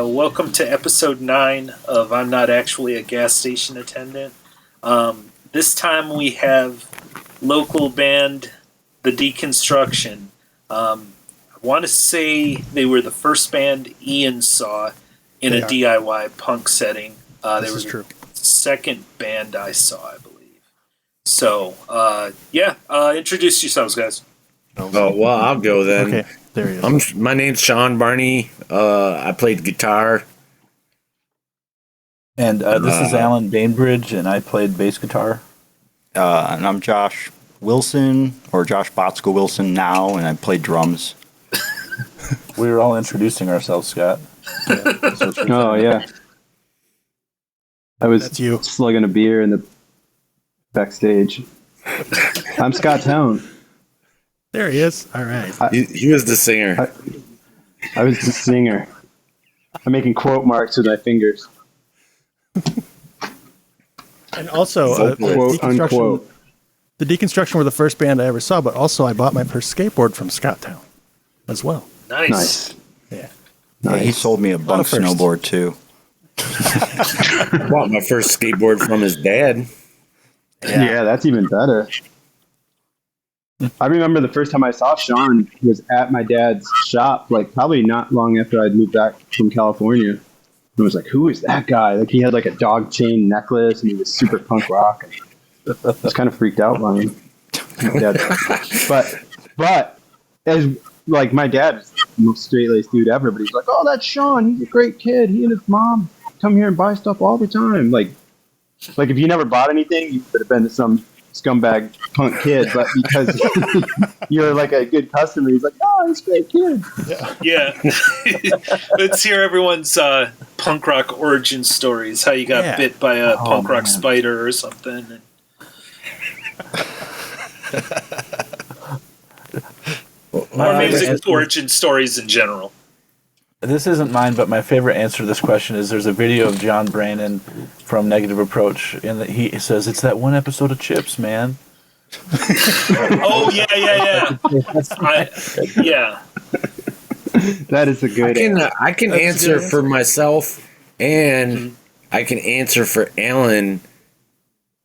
Welcome to episode 9 of I'm Not Actually a Gas Station Attendant. This time we have local band The Deconstruction. I want to say they were the first band Ian saw in a DIY punk setting. They were the second band I saw, I believe. So, introduce yourselves, guys. Oh, well, I'll go then. Okay, there he is. My name's Sean Barney. I played guitar. And this is Alan Bainbridge, and I played bass guitar. And I'm Josh Wilson, or Josh Botsko Wilson now, and I play drums. We were all introducing ourselves, Scott. Oh, yeah. I was That's you. slugging a beer in the backstage. I'm Scott Town. There he is. All right. He was the singer. I was the singer. I'm making quote marks with my fingers. And also, Quote, unquote. The Deconstruction were the first band I ever saw, but also I bought my first skateboard from Scott Town as well. Nice. Yeah. Yeah, he sold me a bunk first. snowboard too. I bought my first skateboard from his dad. Yeah, that's even better. I remember the first time I saw Sean was at my dad's shop, like probably not long after I'd moved back from California. And I was like, who is that guy? Like he had like a dog chain necklace and he was super punk rock. And I was kind of freaked out by him. My dad. But as like my dad's the most straight-laced dude ever, but he's like, oh, that's Sean. He's a great kid. He and his mom come here and buy stuff all the time. Like if you never bought anything, you could have been some scumbag punk kid, but because you're like a good customer, he's like, oh, he's a great kid. Yeah. Let's hear everyone's punk rock origin stories. How you got bit by a punk rock spider or something. Or music origin stories in general. This isn't mine, but my favorite answer to this question is there's a video of John Brannon from Negative Approach, and he says, it's that one episode of Chips, man. Oh, yeah. Yeah. That is a good answer. I can answer for myself, and I can answer for Alan,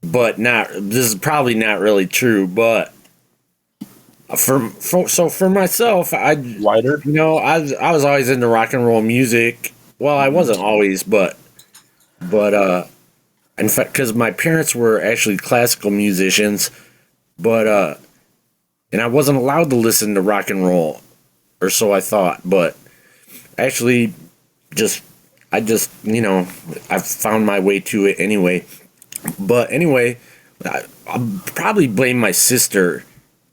but not. This is probably not really true, but for myself, I was always into rock and roll music. Well, I wasn't always, but in fact, because my parents were actually classical musicians, but and I wasn't allowed to listen to rock and roll, or so I thought. But actually, I found my way to it anyway. But anyway, I'll probably blame my sister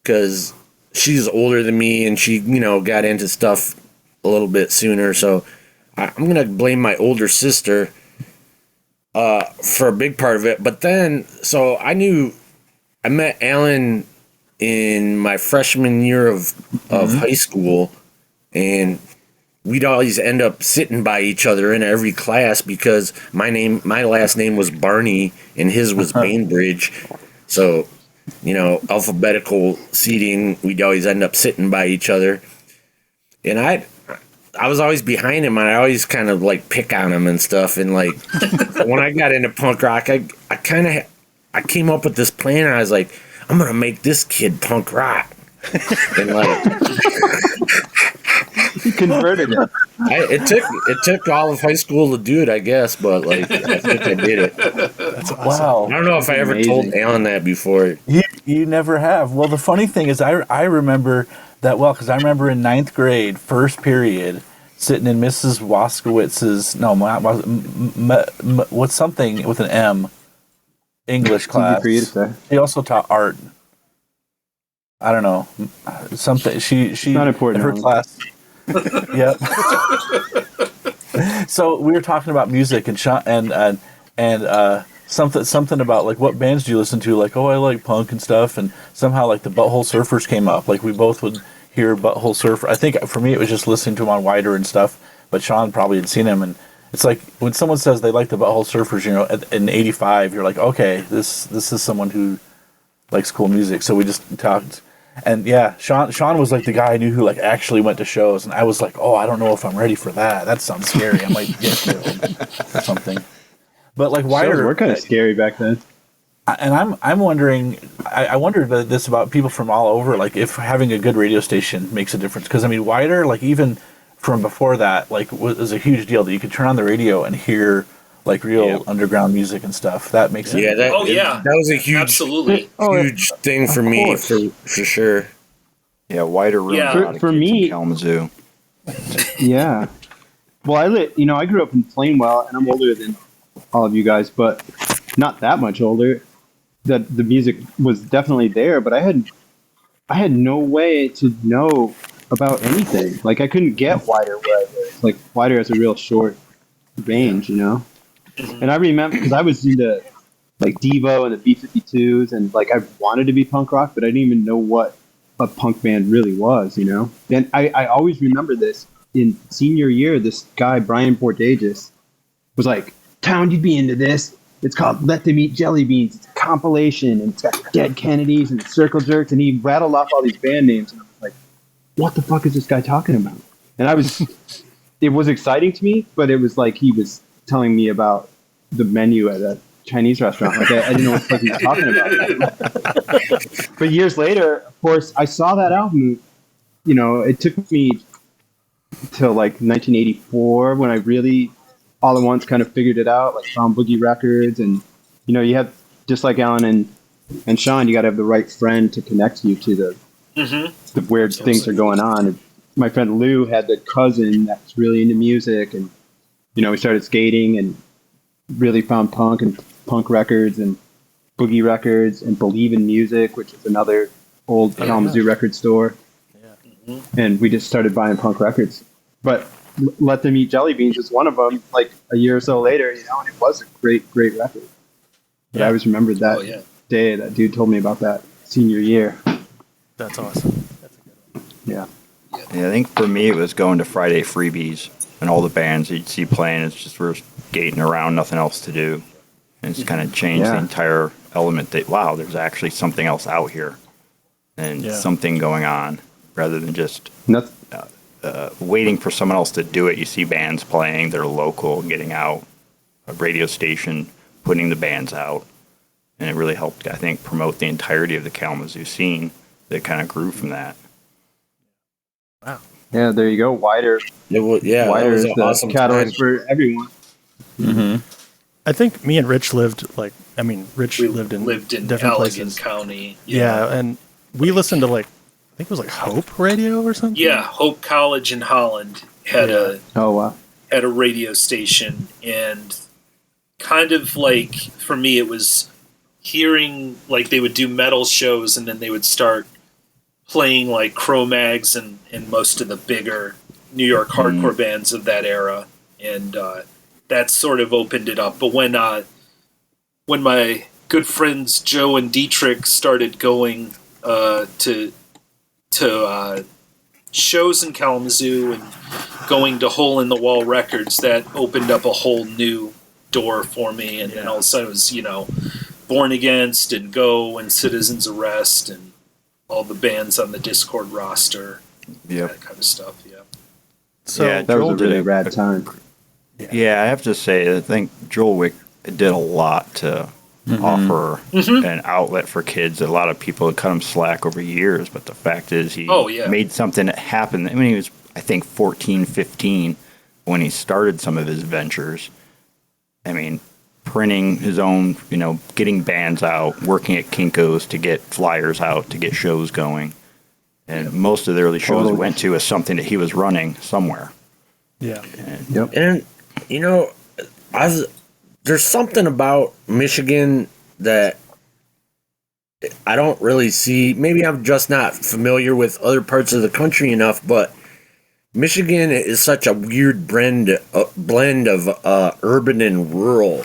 because she's older than me and she, got into stuff a little bit sooner. So I'm going to blame my older sister for a big part of it. But then, so I met Alan in my freshman year of high school, and we'd always end up sitting by each other in every class because my last name was Barney and his was Bainbridge. So, alphabetical seating, we'd always end up sitting by each other. And I was always behind him, and I always kind of like pick on him and stuff. And like when I got into punk rock, I came up with this plan. And I was like, I'm gonna make this kid punk rock. And like He converted it. It took all of high school to do it, I guess, but like I think I did it. That's awesome. Wow. I don't know if I ever told Alan that before. You never have. Well, the funny thing is I remember that well because I remember in 9th grade, first period, sitting in Mrs. Waskowitz's, what's something with an M, English class. For you to say. He also taught art. I don't know. Something. She not important. In her class. Yep. So we were talking about music and something about like what bands do you listen to? Like, oh, I like punk and stuff, and somehow like the Butthole Surfers came up. Like we both would hear Butthole Surfer. I think for me it was just listening to him on Wider and stuff. But Sean probably had seen him, and it's like when someone says they like the Butthole Surfers, in '85, you're like, okay, this is someone who likes cool music. So we just talked. And yeah, Sean was like the guy I knew who like actually went to shows, and I was like, oh, I don't know if I'm ready for that. That sounds scary. I might get killed or something. But like Shows wider, were kind of scary back then. and I'm wondering, I wondered this about people from all over, like if having a good radio station makes a difference. Because I mean, wider, like even from before that, like was a huge deal that you could turn on the radio and hear like real underground music and stuff. That makes sense. Yeah, that was a huge, Absolutely. huge thing for me, course. for sure. Yeah, wider room. Yeah. For me- in Kalamazoo. Yeah. Well, I grew up in Plainwell, and I'm older than all of you guys, but not that much older. The music was definitely there, but I had no way to know about anything. Like I couldn't get wider where I was. Like wider has a real short range, you know. And I remember because I was into like Devo and the B-52s, and like I wanted to be punk rock, but I didn't even know what a punk band really was, you know. And I always remember this in senior year. This guy Brian Bordages was like, "Town, you'd be into this. It's called Let Them Eat Jelly Beans. It's a compilation, and it's got Dead Kennedys and Circle Jerks." And he rattled off all these band names, and I was like, "What the fuck is this guy talking about?" And it was exciting to me, but it was like he was telling me about the menu at a Chinese restaurant. Like I didn't know what the fuck he was talking about. But years later, of course, I saw that album. You know, it took me till like 1984 when I really all at once kind of figured it out, like found Boogie Records. And you know, you have, just like Alan and Sean, you got to have the right friend to connect you to the weird things that are going on. And my friend Lou had the cousin that's really into music, and you know, we started skating and really found punk and punk records and Boogie Records and Believe in Music, which is another old Kalamazoo record store. And we just started buying punk records. But Let Them Eat Jelly Beans was one of them, like a year or so later, you know, and it was a great, great record. But I always remembered that day that dude told me about that senior year. That's awesome. That's a good one. Yeah. Yeah, I think for me it was going to Friday Freebies and all the bands you'd see playing. It's just we're skating around, nothing else to do. And it's kind of changed the entire element that, wow, there's actually something else out here and something going on rather than just waiting for someone else to do it. You see bands playing, they're local, getting out, a radio station, putting the bands out. And it really helped, I think, promote the entirety of the Kalamazoo scene that kind of grew from that. Wow. Yeah, there you go. Wider. Wider is the awesome catalyst for everyone. Mm-hmm. I think me and Rich lived Rich lived in different Allegan places. County. Yeah, and we listened to like, I think it was like Hope Radio or something. Yeah, Hope College in Holland had a radio station, and kind of like for me it was hearing like they would do metal shows, and then they would start playing like Cro-Mags and most of the bigger New York hardcore bands of that era, and that sort of opened it up. But when my good friends Joe and Dietrich started going to shows in Kalamazoo and going to Hole in the Wall Records, that opened up a whole new door for me. And then all of a sudden it was, you know, Born Against and Go and Citizen's Arrest and all the bands on the Discord roster, that kind of stuff. Yeah. So that was a really rad time. Yeah, I have to say, I think Joel Wick did a lot to offer an outlet for kids. A lot of people had cut him slack over years, but the fact is he made something happen. I mean, he was, I think, 14, 15 when he started some of his ventures. I mean, printing his own, you know, getting bands out, working at Kinko's to get flyers out, to get shows going. And most of the early shows he went to is something that he was running somewhere. Yeah. And, you know, there's something about Michigan that I don't really see. Maybe I'm just not familiar with other parts of the country enough, but Michigan is such a weird blend of urban and rural,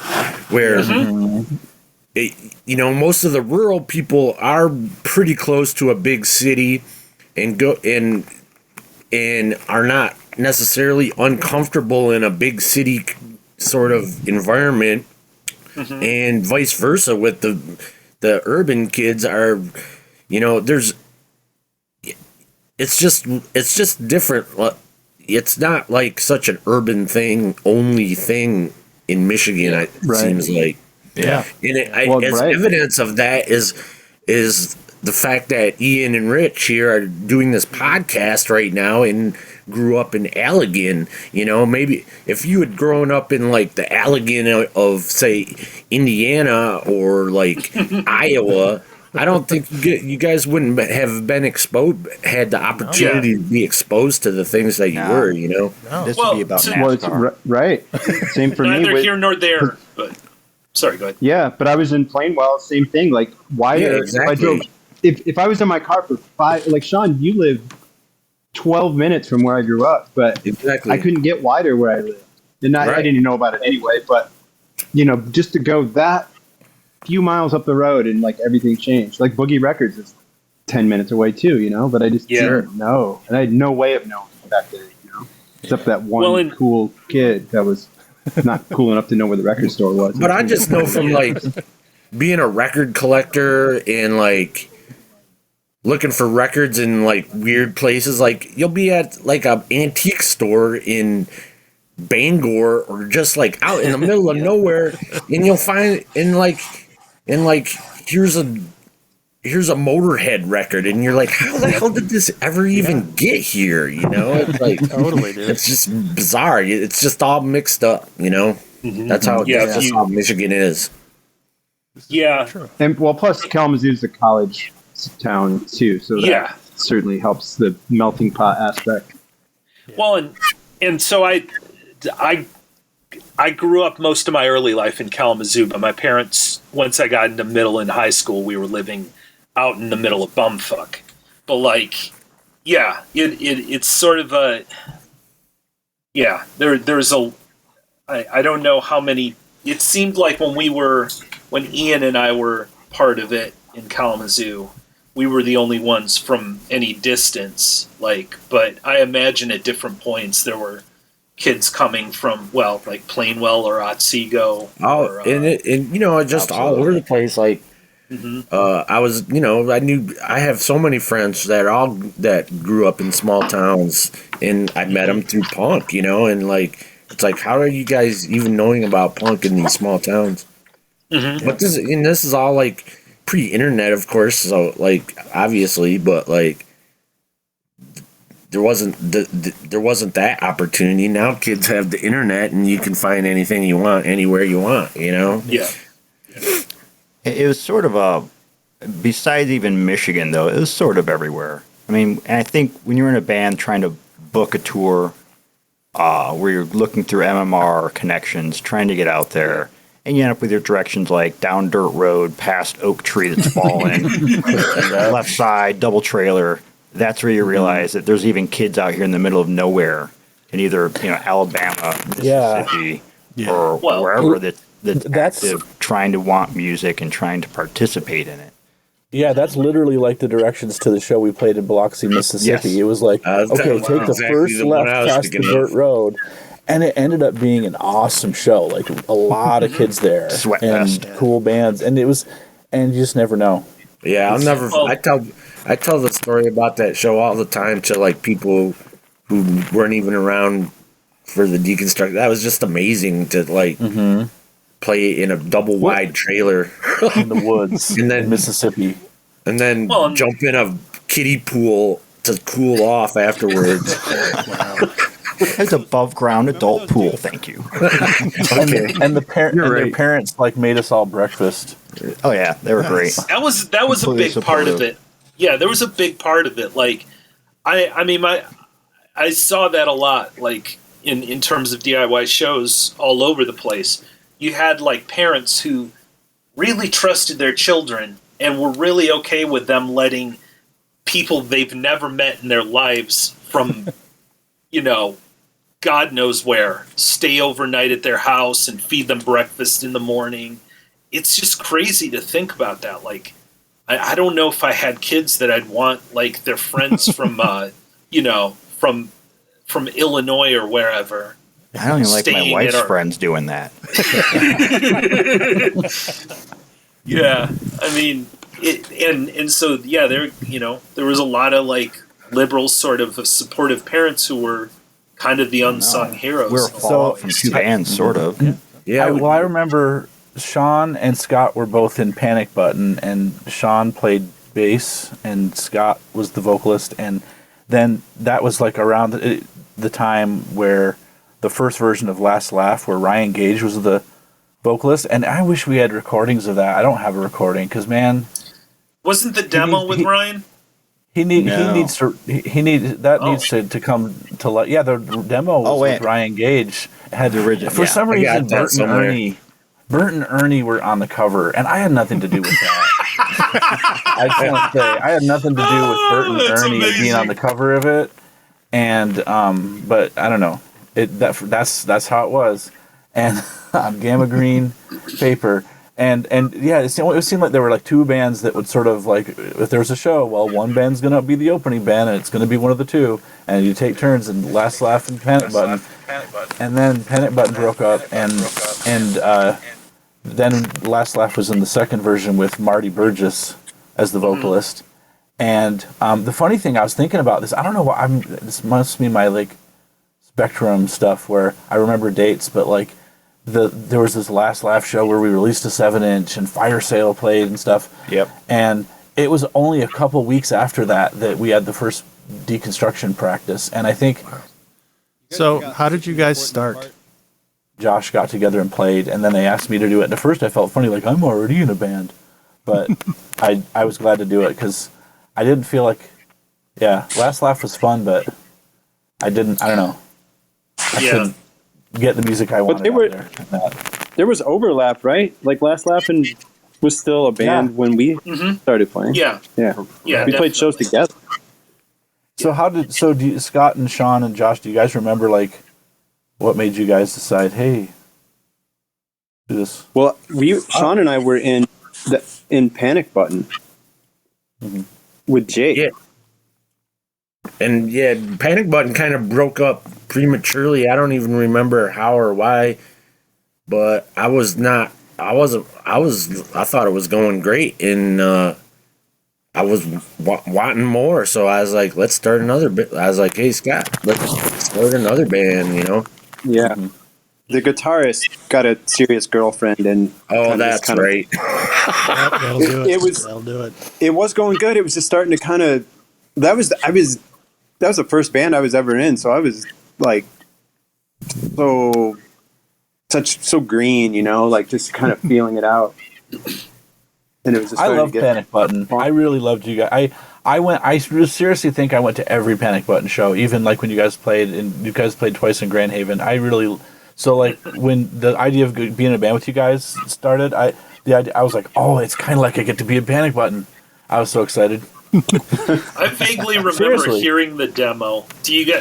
where you know, most of the rural people are pretty close to a big city and are not necessarily uncomfortable in a big city sort of environment, and vice versa with the urban kids are, you know, there's it's just different. It's not like such an urban thing in Michigan. It seems like. Yeah. And evidence of that is the fact that Ian and Rich here are doing this podcast right now and grew up in Allegan. You know, maybe if you had grown up in like the Allegan of say Indiana or like Iowa, I don't think you guys wouldn't have been had the opportunity to be exposed to the things that you were. You know, This would be about NASCAR. Right. Same for me. Neither here nor there. But sorry, go ahead. Yeah, but I was in Plainwell, same thing. Like wider. Yeah, exactly. If I was in my car for 5, like Sean, you live 12 minutes from where I grew up, but exactly. I couldn't get wider where I live, and I didn't even know about it anyway. But just to go that few miles up the road and like everything changed. Like Boogie Records is 10 minutes away too, but I just didn't know, and I had no way of knowing back then, except that one cool kid that was not cool enough to know where the record store was. But I just know from like being a record collector and like looking for records in like weird places. Like you'll be at like an antique store in Bangor or just like out in the middle of nowhere, and you'll find here's a Motorhead record, and you're like, how the hell did this ever even get here? It's like Totally, dude. it's just bizarre. It's just all mixed up. Mm-hmm. That's how how Michigan is. Yeah. And plus Kalamazoo's a college town too, so that certainly helps the melting pot aspect. Well, and so I grew up most of my early life in Kalamazoo, but my parents, once I got into middle and high school, we were living out in the middle of bumfuck. But like, it's sort of a there's a I don't know how many. It seemed like when Ian and I were part of it in Kalamazoo, we were the only ones from any distance. But I imagine at different points there were kids coming from like Plainwell or Otsego. Just all over the place. Like, I have so many friends that grew up in small towns, and I met them through punk. And like, it's like, how are you guys even knowing about punk in these small towns? Mm-hmm. But this is all like pre-internet, of course. So like, obviously, but like, there wasn't that opportunity. Now kids have the internet, and you can find anything you want anywhere you want. Yeah. It was sort of besides even Michigan, though, it was sort of everywhere. I mean, and I think when you're in a band trying to book a tour, where you're looking through MMR connections, trying to get out there, and you end up with your directions like down dirt road, past oak tree that's fallen, left side, double trailer. That's where you realize that there's even kids out here in the middle of nowhere in either Alabama, Mississippi, or wherever that's active, trying to want music and trying to participate in it. Yeah, that's literally like the directions to the show we played in Biloxi, Mississippi. Yes. It was like, take the first left past the dirt road. And it ended up being an awesome show. Like a lot of kids there. Sweatfest. And cool bands. And you just never know. Yeah, I tell the story about that show all the time to like people who weren't even around for the Deconstruction. That was just amazing to like play in a double wide trailer in the woods and then in Mississippi. And then jump in a kiddie pool to cool off afterwards. Wow. It's above ground adult pool, thank you. And their parents like made us all breakfast. Oh yeah, they were great. That was a big part of it. Yeah, there was a big part of it. Like, I saw that a lot. Like in terms of DIY shows all over the place, you had like parents who really trusted their children and were really okay with them letting people they've never met in their lives from, God knows where, stay overnight at their house and feed them breakfast in the morning. It's just crazy to think about that. Like, I don't know if I had kids that I'd want like their friends from, from Illinois or wherever. I don't even like my wife's friends doing that. Yeah, I mean, there was a lot of like liberal sort of supportive parents who were kind of the unsung heroes. We're a fallout from two bands, sort of. Yeah, I remember Sean and Scott were both in Panic Button, and Sean played bass, and Scott was the vocalist, and then that was like around the time where the first version of Last Laugh, where Ryan Gage was the vocalist, and I wish we had recordings of that. I don't have a recording because, man, wasn't the demo with Ryan? He needs to come to light. Yeah, the demo was with Ryan Gage. Had The original. For some reason, that Bert and Ernie were on the cover, and I had nothing to do with that. I can't say I had nothing to do with Bert and Ernie being on the cover of it, and but I don't know. That's how it was, and on Gamma Green paper. And yeah, it seemed like there were like two bands that would sort of like, if there's a show, well, one band's going to be the opening band and it's going to be one of the two, and you take turns, and Last Laugh and Panic Button. And then Panic Button broke up, and then Last Laugh was in the second version with Marty Burgess as the vocalist. And the funny thing, I was thinking about this, I don't know why, this must be my like Spectrum stuff where I remember dates, but like, there was this Last Laugh show where we released a 7-inch and Fire Sale played and stuff. Yep. And it was only a couple weeks after that we had the first Deconstruction practice. And I think So, how did you guys start? Josh got together and played, and then they asked me to do it. And at first I felt funny, like I'm already in a band. But I was glad to do it because I didn't feel like, Last Laugh was fun, but I don't know. I couldn't get the music I wanted There was overlap, right? Like Last Laugh was still a band when we started playing. Yeah. We played shows together. So Scott and Sean and Josh, do you guys remember like what made you guys decide, hey, do this? Well, Sean and I were in Panic Button with Jake. Yeah. And Panic Button kind of broke up prematurely. I don't even remember how or why, but I thought it was going great, and I was wanting more, so I was like, let's start another bit. I was like, hey, Scott, let's start another band, Yeah. The guitarist got a serious girlfriend, and that's right. That'll do it. That'll do it. It was going good. It was just starting to kind of. That was the first band I was ever in, so I was like so green, like just kind of feeling it out. And it was just I love Panic Button. I really loved you guys. I seriously think I went to every Panic Button show, even like when you guys played, and you guys played twice in Grand Haven. So like when the idea of being in a band with you guys started, I was like, oh, it's kind of like I get to be a Panic Button. I was so excited. I vaguely remember hearing the demo. Do you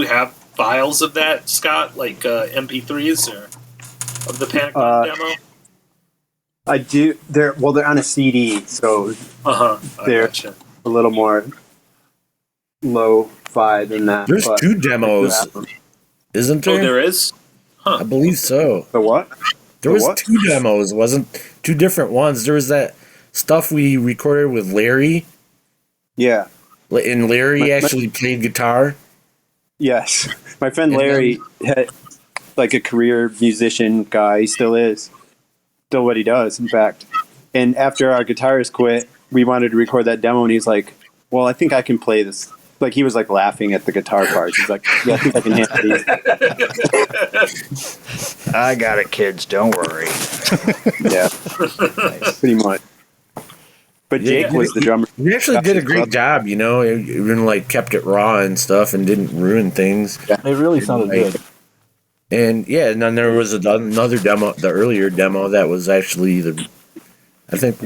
have files of that, Scott? Like MP3s or of the Panic Button demo? I do. They're on a CD, so they're gotcha. A little more lo-fi than that. There's two demos, isn't there? Oh, there is? I believe so. The what? There was two demos, wasn't two different ones. There was that stuff we recorded with Larry. Yeah. And Larry actually played guitar. Yes. My friend Larry had like a career musician guy. He still is. Still what he does, in fact. And after our guitarist quit, we wanted to record that demo, and he's like, well, I think I can play this. Like, he was like laughing at the guitar parts. He's like, yeah, I think I can handle these. I got it, kids. Don't worry. Yeah. Pretty much. But Jake was the drummer. We actually did a great job, even like kept it raw and stuff and didn't ruin things. Yeah, it really sounded good. And and then there was another demo, the earlier demo that was actually I think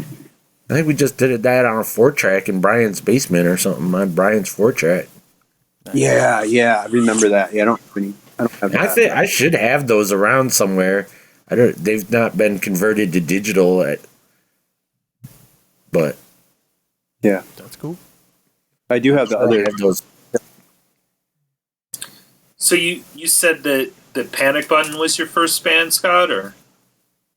we just did that on a 4-track in Brian's basement or something. On Brian's 4-track. Yeah, I remember that. Yeah, I don't have that. I think I should have those around somewhere. They've not been converted to digital but yeah, that's cool. I do have the other those. So you said that Panic Button was your first band, Scott, or?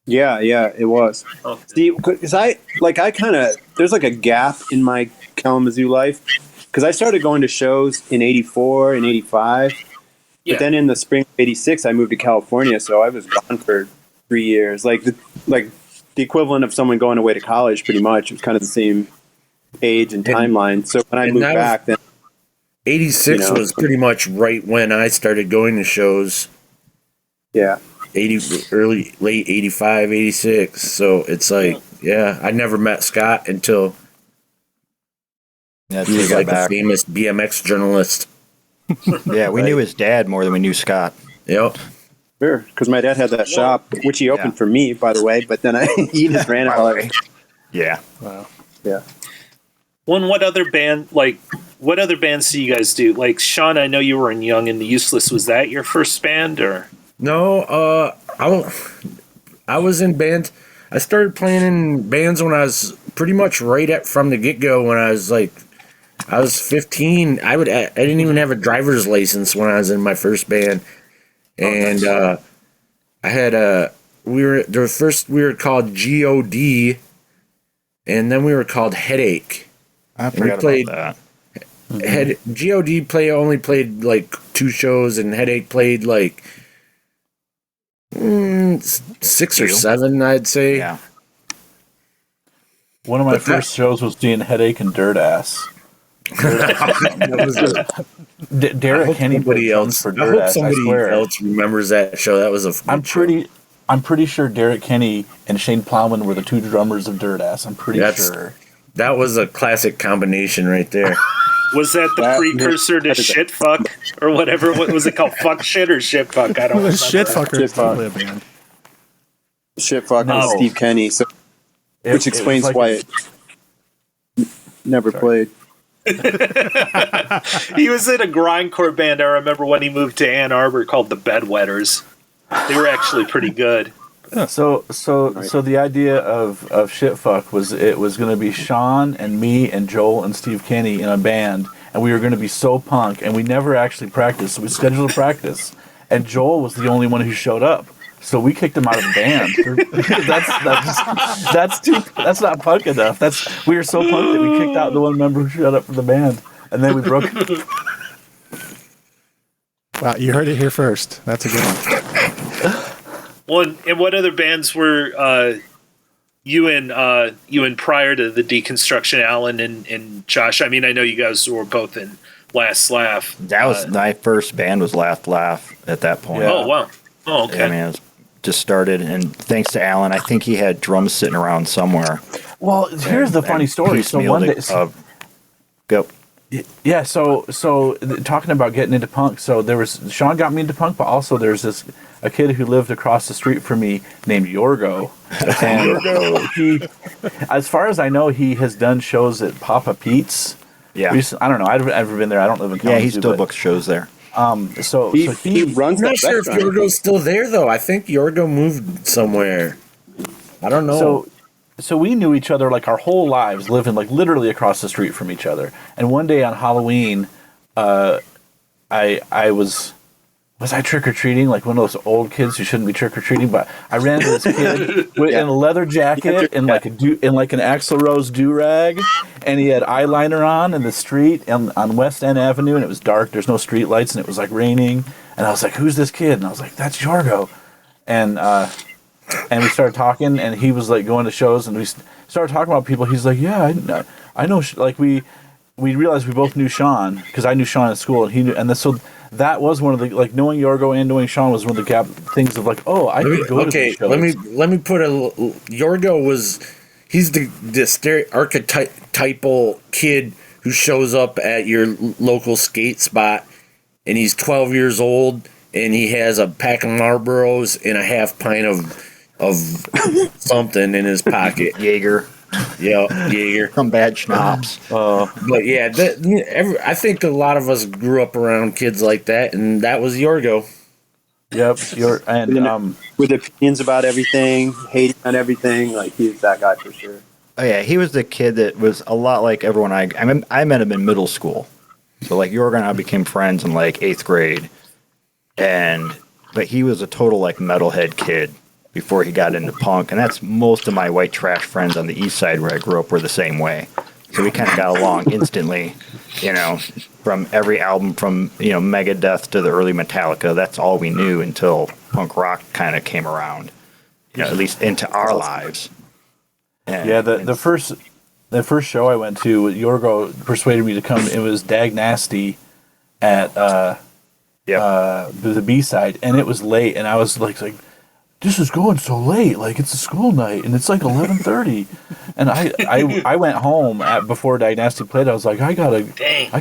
Yeah, it was. Okay. See, because there's like a gap in my Kalamazoo life because I started going to shows in '84 and '85, but then in the spring of '86 I moved to California, so I was gone for 3 years, like the equivalent of someone going away to college, pretty much. It was kind of the same age and timeline. So when I moved back, then 86 was pretty much right when I started going to shows. Yeah. Late 85, 86. So it's like, I never met Scott until he was like a famous BMX journalist. Yeah, we knew his dad more than we knew Scott. Yep. Sure, because my dad had that shop, which he opened for me, by the way, but then he just ran it all over. Yeah. Wow. Yeah. What other bands do you guys do? Like, Sean, I know you were in Young and the Useless. Was that your first band, or? No, I was in bands. I started playing in bands when I was pretty much from the get-go. When I was 15. I didn't even have a driver's license when I was in my first band, and I had we were called God, and then we were called Headache. I forgot about that. God only played like 2 shows, and Headache played like 6 or 7, I'd say. Yeah. One of my first shows was doing Headache and Dirt Ass. Derek Kenny played drums for Dirt Ass. Somebody else remembers that show. That was I'm pretty sure Derek Kenny and Shane Plowman were the 2 drummers of Dirt Ass. I'm pretty sure. That was a classic combination right there. Was that the precursor to Shit Fuck or whatever? What was it called? Fuck Shit or Shit Fuck? I don't know. Shit Fucker is probably a band. Shit Fuck was Steve Kenny, which explains why it never played. He was in a grindcore band, I remember, when he moved to Ann Arbor, called the Bedwetters. They were actually pretty good. So the idea of Shit Fuck was it was going to be Sean and me and Joel and Steve Kenny in a band, and we were going to be so punk, and we never actually practiced, so we scheduled a practice, and Joel was the only one who showed up, so we kicked him out of the band. That's not punk enough. We were so punk that we kicked out the one member who showed up for the band, and then we broke it. Wow, you heard it here first. That's a good one. Well, and what other bands were you in prior to the Deconstruction, Alan and Josh? I mean, I know you guys were both in Last Laugh. That was my first band was Last Laugh at that point. Yeah. Oh, wow. Oh, okay. Yeah, I mean, it was just started, and thanks to Alan, I think he had drums sitting around somewhere. Well, here's the funny story. So one day... Go. Yeah, so talking about getting into punk, so Sean got me into punk, but also there's a kid who lived across the street from me named Yorgo. And he, as far as I know, he has done shows at Papa Pete's. Yeah. I don't know. I've never been there. I don't live in Kalamazoo. Yeah, he still books shows there. So he runs. I'm not sure if Yorgo's still there though. I think Yorgo moved somewhere. I don't know. So we knew each other like our whole lives, living like literally across the street from each other. And one day on Halloween, I was I trick-or-treating like one of those old kids who shouldn't be trick-or-treating, but I ran into this kid in a leather jacket and like an Axl Rose do-rag, and he had eyeliner on in the street on West End Avenue, and it was dark, there's no street lights, and it was like raining, and I was like, who's this kid? And I was like, that's Yorgo. And we started talking, and he was like going to shows, and we started talking about people. He's like, yeah, I know. Like we realized we both knew Sean because I knew Sean at school, and he knew. And so that was one of the like knowing Yorgo and knowing Sean was one of the things of like, oh, I could go to these shows. Let me put Yorgo he's the archetypal kid who shows up at your local skate spot, and he's 12 years old, and he has a pack of Marlboros and a half pint of something in his pocket. Jaeger. Yeah, Jaeger. Some bad schnapps. But yeah, I think a lot of us grew up around kids like that, and that was Yorgo. Yep, with opinions about everything, hating on everything. Like he's that guy for sure. Oh yeah, he was the kid that was a lot like everyone I met him in middle school. So like Yorgo and I became friends in like 8th grade, but he was a total like metalhead kid before he got into punk, and that's most of my white trash friends on the east side where I grew up were the same way. So we kind of got along instantly, from every album from, Megadeth to the early Metallica. That's all we knew until punk rock kind of came around, at least into our lives. And, yeah, the first show I went to, Yorgo persuaded me to come. It was Dag Nasty at the B-side, and it was late, and I was like, this is going so late, like it's a school night, and it's like 11:30, and I went home before Dag Nasty played. I was like, I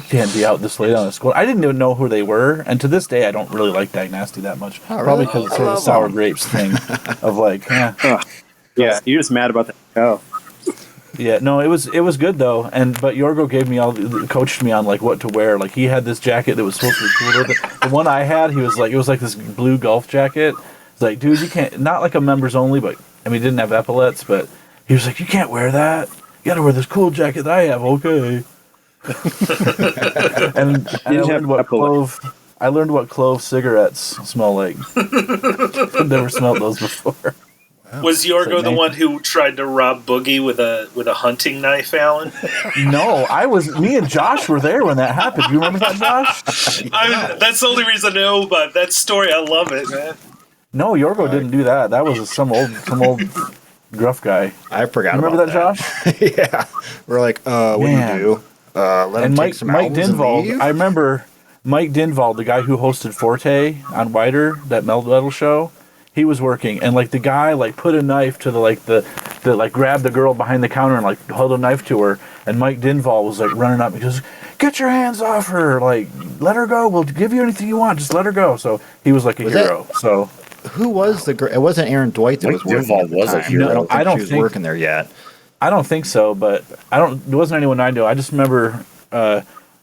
can't be out this late on a school. I didn't even know who they were, and to this day, I don't really like Dag Nasty that much. Oh, really? Probably because it's sort of a sour grapes thing of like, Yeah, you're just mad about that show. Yeah, no, it was good though, but Yorgo gave me coached me on like what to wear. Like he had this jacket that was supposed to be cooler. The one I had, he was like, it was like this blue golf jacket. It's like, dude, you can't, not like a members only, but I mean, he didn't have epaulets, but he was like, you can't wear that. You got to wear this cool jacket that I have. Okay. and I learned what clove cigarettes smell like. I've never smelled those before. Wow. Was Yorgo the one who tried to rob Boogie with a hunting knife, Alan? No, me and Josh were there when that happened. Do you remember that, Josh? That's the only reason I know about that story. I love it, man. No, Yorgo didn't do that. That was some old gruff guy. I forgot remember about that, Josh? Yeah. We're like, what do you do? Let him take some Mike albums and Dinvald, leave? I remember Mike Dinvald, the guy who hosted Forte on Wider, that metal show. He was working, and like the guy like put a knife to the grabbed the girl behind the counter and like held a knife to her, and Mike Dinvald was like running up and goes, "Get your hands off her! Like let her go. We'll give you anything you want. Just let her go." So he was like a hero. So who was the girl? It wasn't Aaron Dwight that was working. Dinvald was a hero. No, I don't think she was working there yet. I don't think so, but there wasn't anyone I knew. I just remember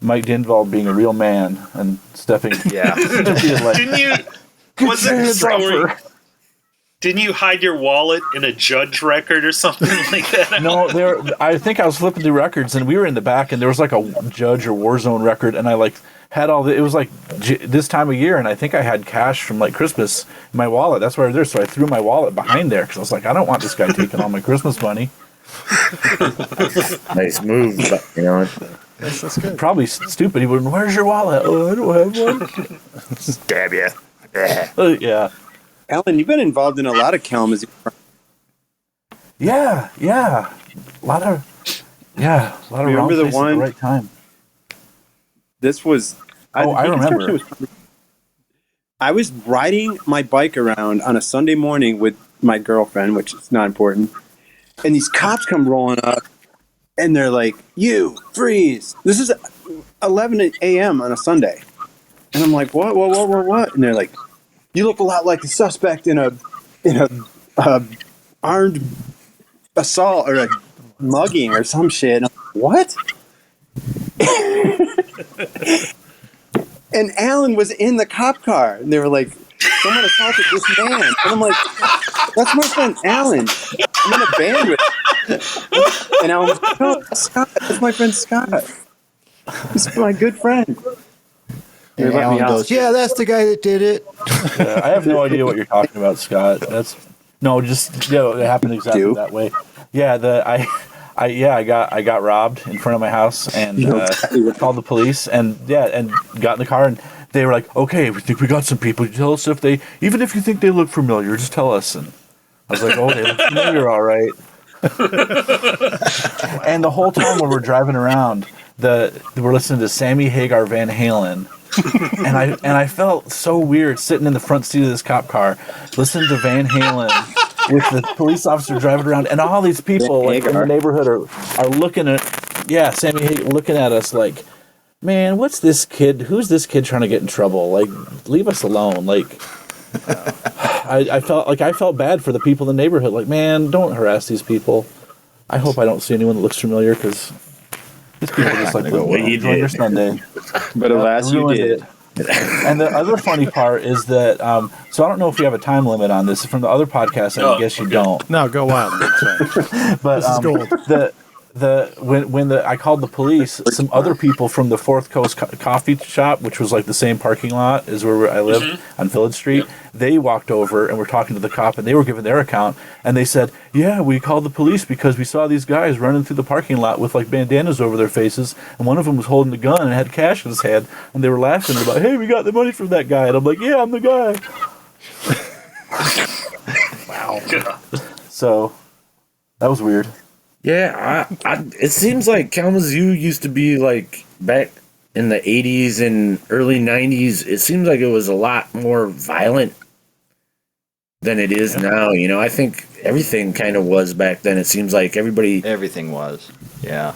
Mike Dinvald being a real man and stepping. Yeah. Didn't you? Was it the story? Didn't you hide your wallet in a Judge record or something like that? No, I think I was flipping through records, and we were in the back, and there was like a Judge or Warzone record, and I like had it was like this time of year, and I think I had cash from like Christmas in my wallet. That's where it is. So I threw my wallet behind there because I was like, I don't want this guy taking all my Christmas money. Nice move, but That's good. Probably stupid. He wouldn't. Where's your wallet? Oh, I don't have one. Stab you. Yeah. Alan, you've been involved in a lot of Kalamazoo. Yeah. A lot of Remember wrong the places one- at the right time. This was. I remember. I was riding my bike around on a Sunday morning with my girlfriend, which is not important, and these cops come rolling up, and they're like, "You freeze!" This is 11 a.m. on a Sunday, and I'm like, "What? And they're like, "You look a lot like a suspect in a armed assault or a mugging or some shit." And I'm like, what? And Alan was in the cop car, and they were like, "Someone assaulted this man," and I'm like, "That's my friend Alan. I'm in a band with him." And Alan was like, "No, Scott. That's my friend Scott. He's my good friend." And Alan goes, "Yeah, that's the guy that did it." Yeah, I have no idea what you're talking about, Scott. It happened exactly that way. Yeah, I got robbed in front of my house and called the police and got in the car and they were like, "Okay, we think we got some people. Tell us even if you think they look familiar, just tell us." And I was like, "Oh, they look familiar, all right." And the whole time when we're driving around, we're listening to Sammy Hagar Van Halen. and I felt so weird sitting in the front seat of this cop car, listening to Van Halen with the police officer driving around, and all these people like in the neighborhood are looking at Sammy Hagar looking at us like, "Man, what's this kid? Who's this kid trying to get in trouble? Like, leave us alone!" Like, I felt bad for the people in the neighborhood. Like, man, don't harass these people. I hope I don't see anyone that looks familiar because. These people just like enjoying their Sunday. But alas, you did. And the other funny part is that, so I don't know if we have a time limit on this. From the other podcast, I guess you don't. No, go wild. That's right. But This is gold. when I called the police, some other people from the Fourth Coast Coffee Shop, which was like the same parking lot as where I live on Village Street, they walked over and were talking to the cop, and they were giving their account, and they said, "Yeah, we called the police because we saw these guys running through the parking lot with like bandanas over their faces, and one of them was holding a gun and had cash in his hand, and they were laughing about, hey, we got the money from that guy," and I'm like, "Yeah, I'm the guy." Wow. So that was weird. Yeah, it seems like Kalamazoo used to be like back in the 80s and early 90s. It seems like it was a lot more violent than it is now. You know, I think everything kind of was back then. It seems like Everything was. Yeah.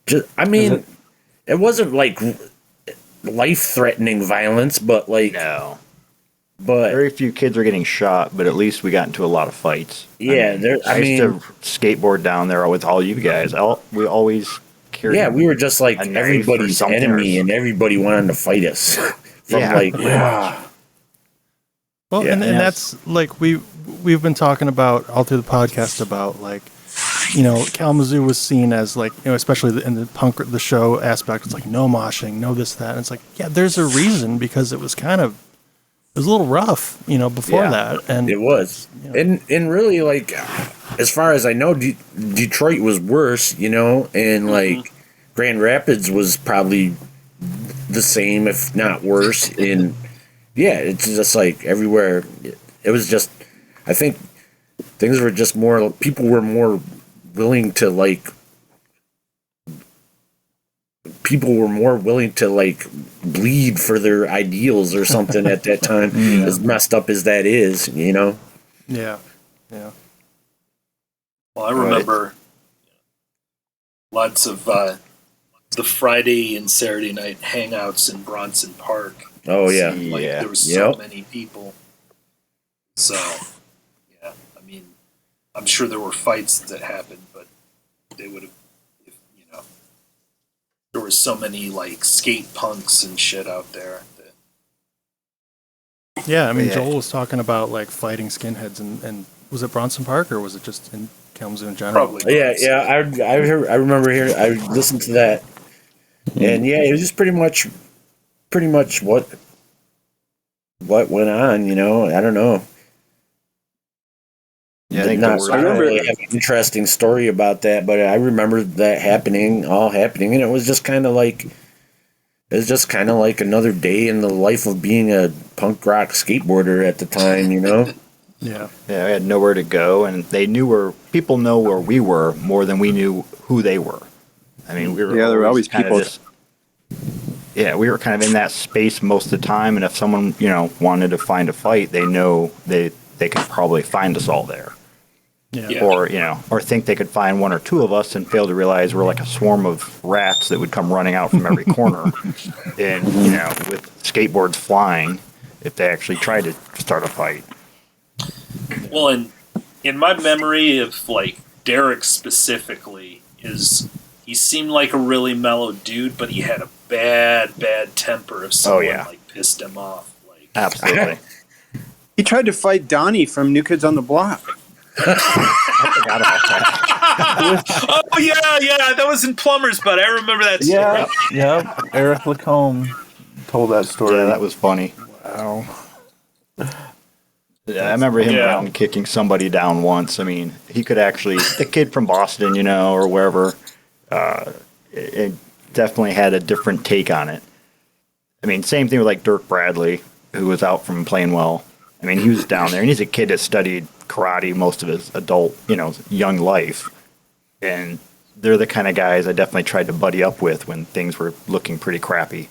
It wasn't like life-threatening violence, but like No. but Very few kids are getting shot, but at least we got into a lot of fights. yeah, I used to skateboard down there with all you guys. We always carried. yeah, we were just like a knife or everybody's something, enemy, or- and everybody wanted to fight us. From Yeah. like Well, Yeah. and that's like we've been talking about all through the podcast about like, you know, Kalamazoo was seen as like, you know, especially in the the show aspect, it's like no moshing, no this, that. And it's like, yeah, there's a reason, because it was a little rough, you know, before Yeah. that. And it was, and really like, as far as I know, Detroit was worse, you know, and like Grand Rapids was probably the same, if not worse. And yeah, it's just like everywhere. It was just, I think things were just more. People were more willing to like. People were more willing to like bleed for their ideals or something at that time. As messed up as that is, you know. yeah. Well, I remember lots of the Friday and Saturday night hangouts in Bronson Park. Oh yeah, Like Yeah. there was so Yep. many people. So, yeah, I mean, I'm sure there were fights that happened, but they would have, you know, there were so many like skate punks and shit out there. That, Yeah, I mean, Yeah. Joel was talking about like fighting skinheads, and was it Bronson Park or was it just in Kalamazoo in general? Probably. yeah. I remember hearing. I listened to that, and yeah, it was just pretty much what went on. You know, I don't know. Yeah, I think Not, the I word- don't really have an interesting story about that, but I remember that all happening, and it was just kind of like another day in the life of being a punk rock skateboarder at the time, you know. Yeah. Yeah, we had nowhere to go, and people know where we were more than we knew who they were. I mean, we were Yeah, there were always kind of people- just- yeah, we were kind of in that space most of the time, and if someone wanted to find a fight, they know they could probably find us all there. Yeah. Or think they could find one or two of us and fail to realize we're like a swarm of rats that would come running out from every corner. And, with skateboards flying, if they actually tried to start a fight. well, and in my memory of like Derek specifically, he seemed like a really mellow dude, but he had a bad temper if someone like pissed him off. Like, Absolutely. He tried to fight Donnie from New Kids on the Block. I forgot about that. oh yeah, that was in Plumber's Butt. I remember that story. Yeah. Eric Lacombe told that story. Yeah, that was funny. Wow. Yeah, I remember him Yeah. round kicking somebody down once. I mean, he could actually, the kid from Boston, or wherever, it definitely had a different take on it. I mean, same thing with like Dirk Bradley, who was out from playing well. I mean, he was down there, and he's a kid that studied karate most of his adult, young life. And they're the kind of guys I definitely tried to buddy up with when things were looking pretty crappy.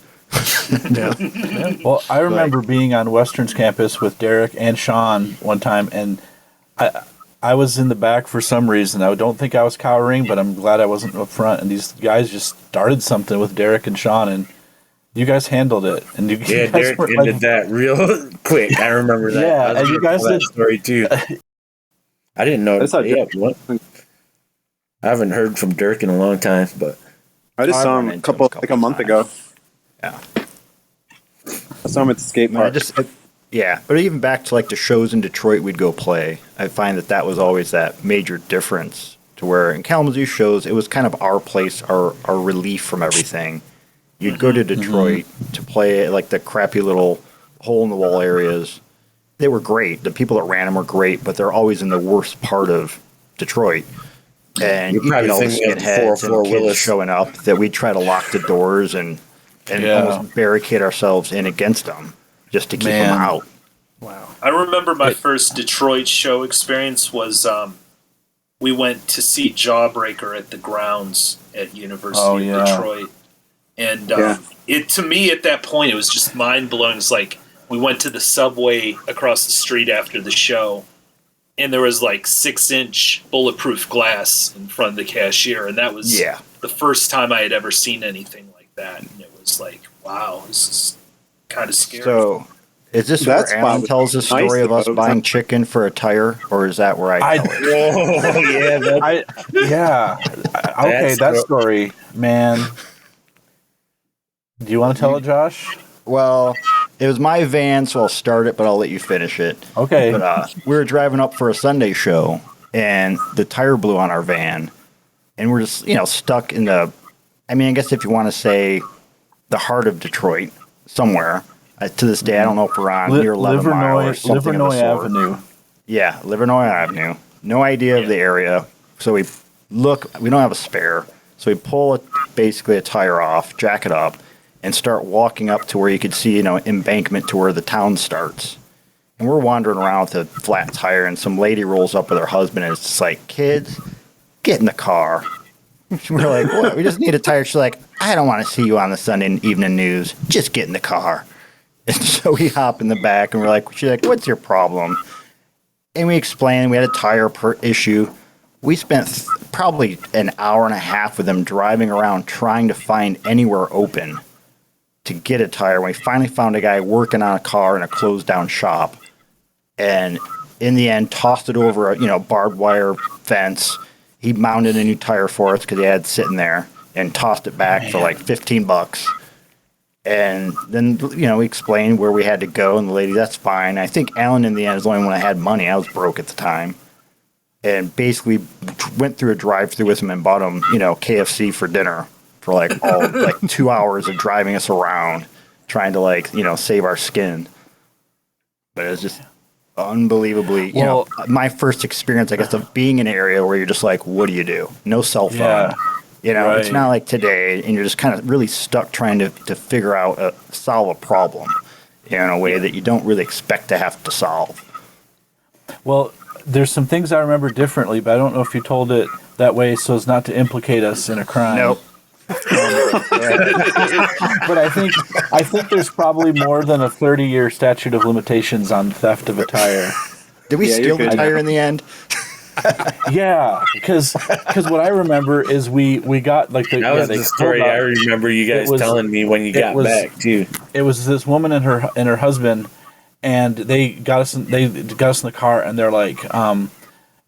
Well, I remember being on Western's campus with Derek and Sean one time, and I was in the back for some reason. I don't think I was cowering, but I'm glad I wasn't up front. And these guys just started something with Derek and Sean, and you guys handled it. And you Yeah, guys Derek were ended that real quick. I remember that. Yeah, I was and you gonna guys tell that did- story too. I didn't know. That's how Yeah, Dirk- what? I haven't heard from Dirk in a long time, but I just I've saw run him into him a a month couple ago. Yeah. I saw him at the skate park. Yeah, but even back to like the shows in Detroit we'd go play, I find that was always that major difference to where in Kalamazoo shows, it was kind of our place, our relief from everything. You'd go to Detroit to play like the crappy little hole in the wall areas. They were great. The people that ran them were great, but they're always in the worst part of Detroit. And you get all the skinheads and kids showing up that we try to lock the doors and almost barricade ourselves in against them just to keep them out. Wow. I remember my first Detroit show experience was we went to see Jawbreaker at the grounds at University of Detroit. And it to me at that point, it was just mind-blowing. It's like we went to the subway across the street after the show, and there was like 6-inch bulletproof glass in front of the cashier, and that was the first time I had ever seen anything like that. And it was like, wow, this is kind of scary. So, is this where Alan tells the story of us buying chicken for a tire, or is that where I tell it? Okay, that story, man. Do you want to tell it, Josh? Well, it was my van, so I'll start it, but I'll let you finish it. Okay. But we were driving up for a Sunday show, and the tire blew on our van, and we're just, stuck in the, I guess if you want to say the heart of Detroit, somewhere. To this day, I don't know if we're on near 11 Mile or something of the sort. Avenue. Yeah, Livernois Avenue. No idea of the area, so we don't have a spare, so we pull basically a tire off, jack it up, and start walking up to where you could see, embankment to where the town starts. And we're wandering around with a flat tire, and some lady rolls up with her husband, and it's just like, kids, get in the car. We're like, what? We just need a tire. She's like, I don't want to see you on the Sunday evening news. Just get in the car. And so we hop in the back, and she's like, what's your problem? And we explained we had a tire per issue. We spent probably an hour and a half with them driving around trying to find anywhere open to get a tire. We finally found a guy working on a car in a closed down shop, and in the end tossed it over a barbed wire fence. He mounted a new tire for us because he had it sitting there, and tossed it back for like $15. And then we explained where we had to go, and the lady, that's fine. I think Alan in the end was the only one that had money. I was broke at the time, and basically went through a drive-through with him and bought him KFC for dinner. For like 2 hours of driving us around, trying to save our skin. But it was just unbelievably, my first experience, I guess, of being in an area where you're just like, what do you do? No cell phone. It's not like today, and you're just kind of really stuck trying to figure out, solve a problem in a way that you don't really expect to have to solve. Well, there's some things I remember differently, but I don't know if you told it that way so as not to implicate us in a crime. Nope. But I think there's probably more than a 30-year statute of limitations on theft of a tire. Did we steal the tire in the end? Yeah, because what I remember is we got like that was the story I remember you guys telling me when you got back too. It was this woman and her husband, and they got us in the car, and they're like,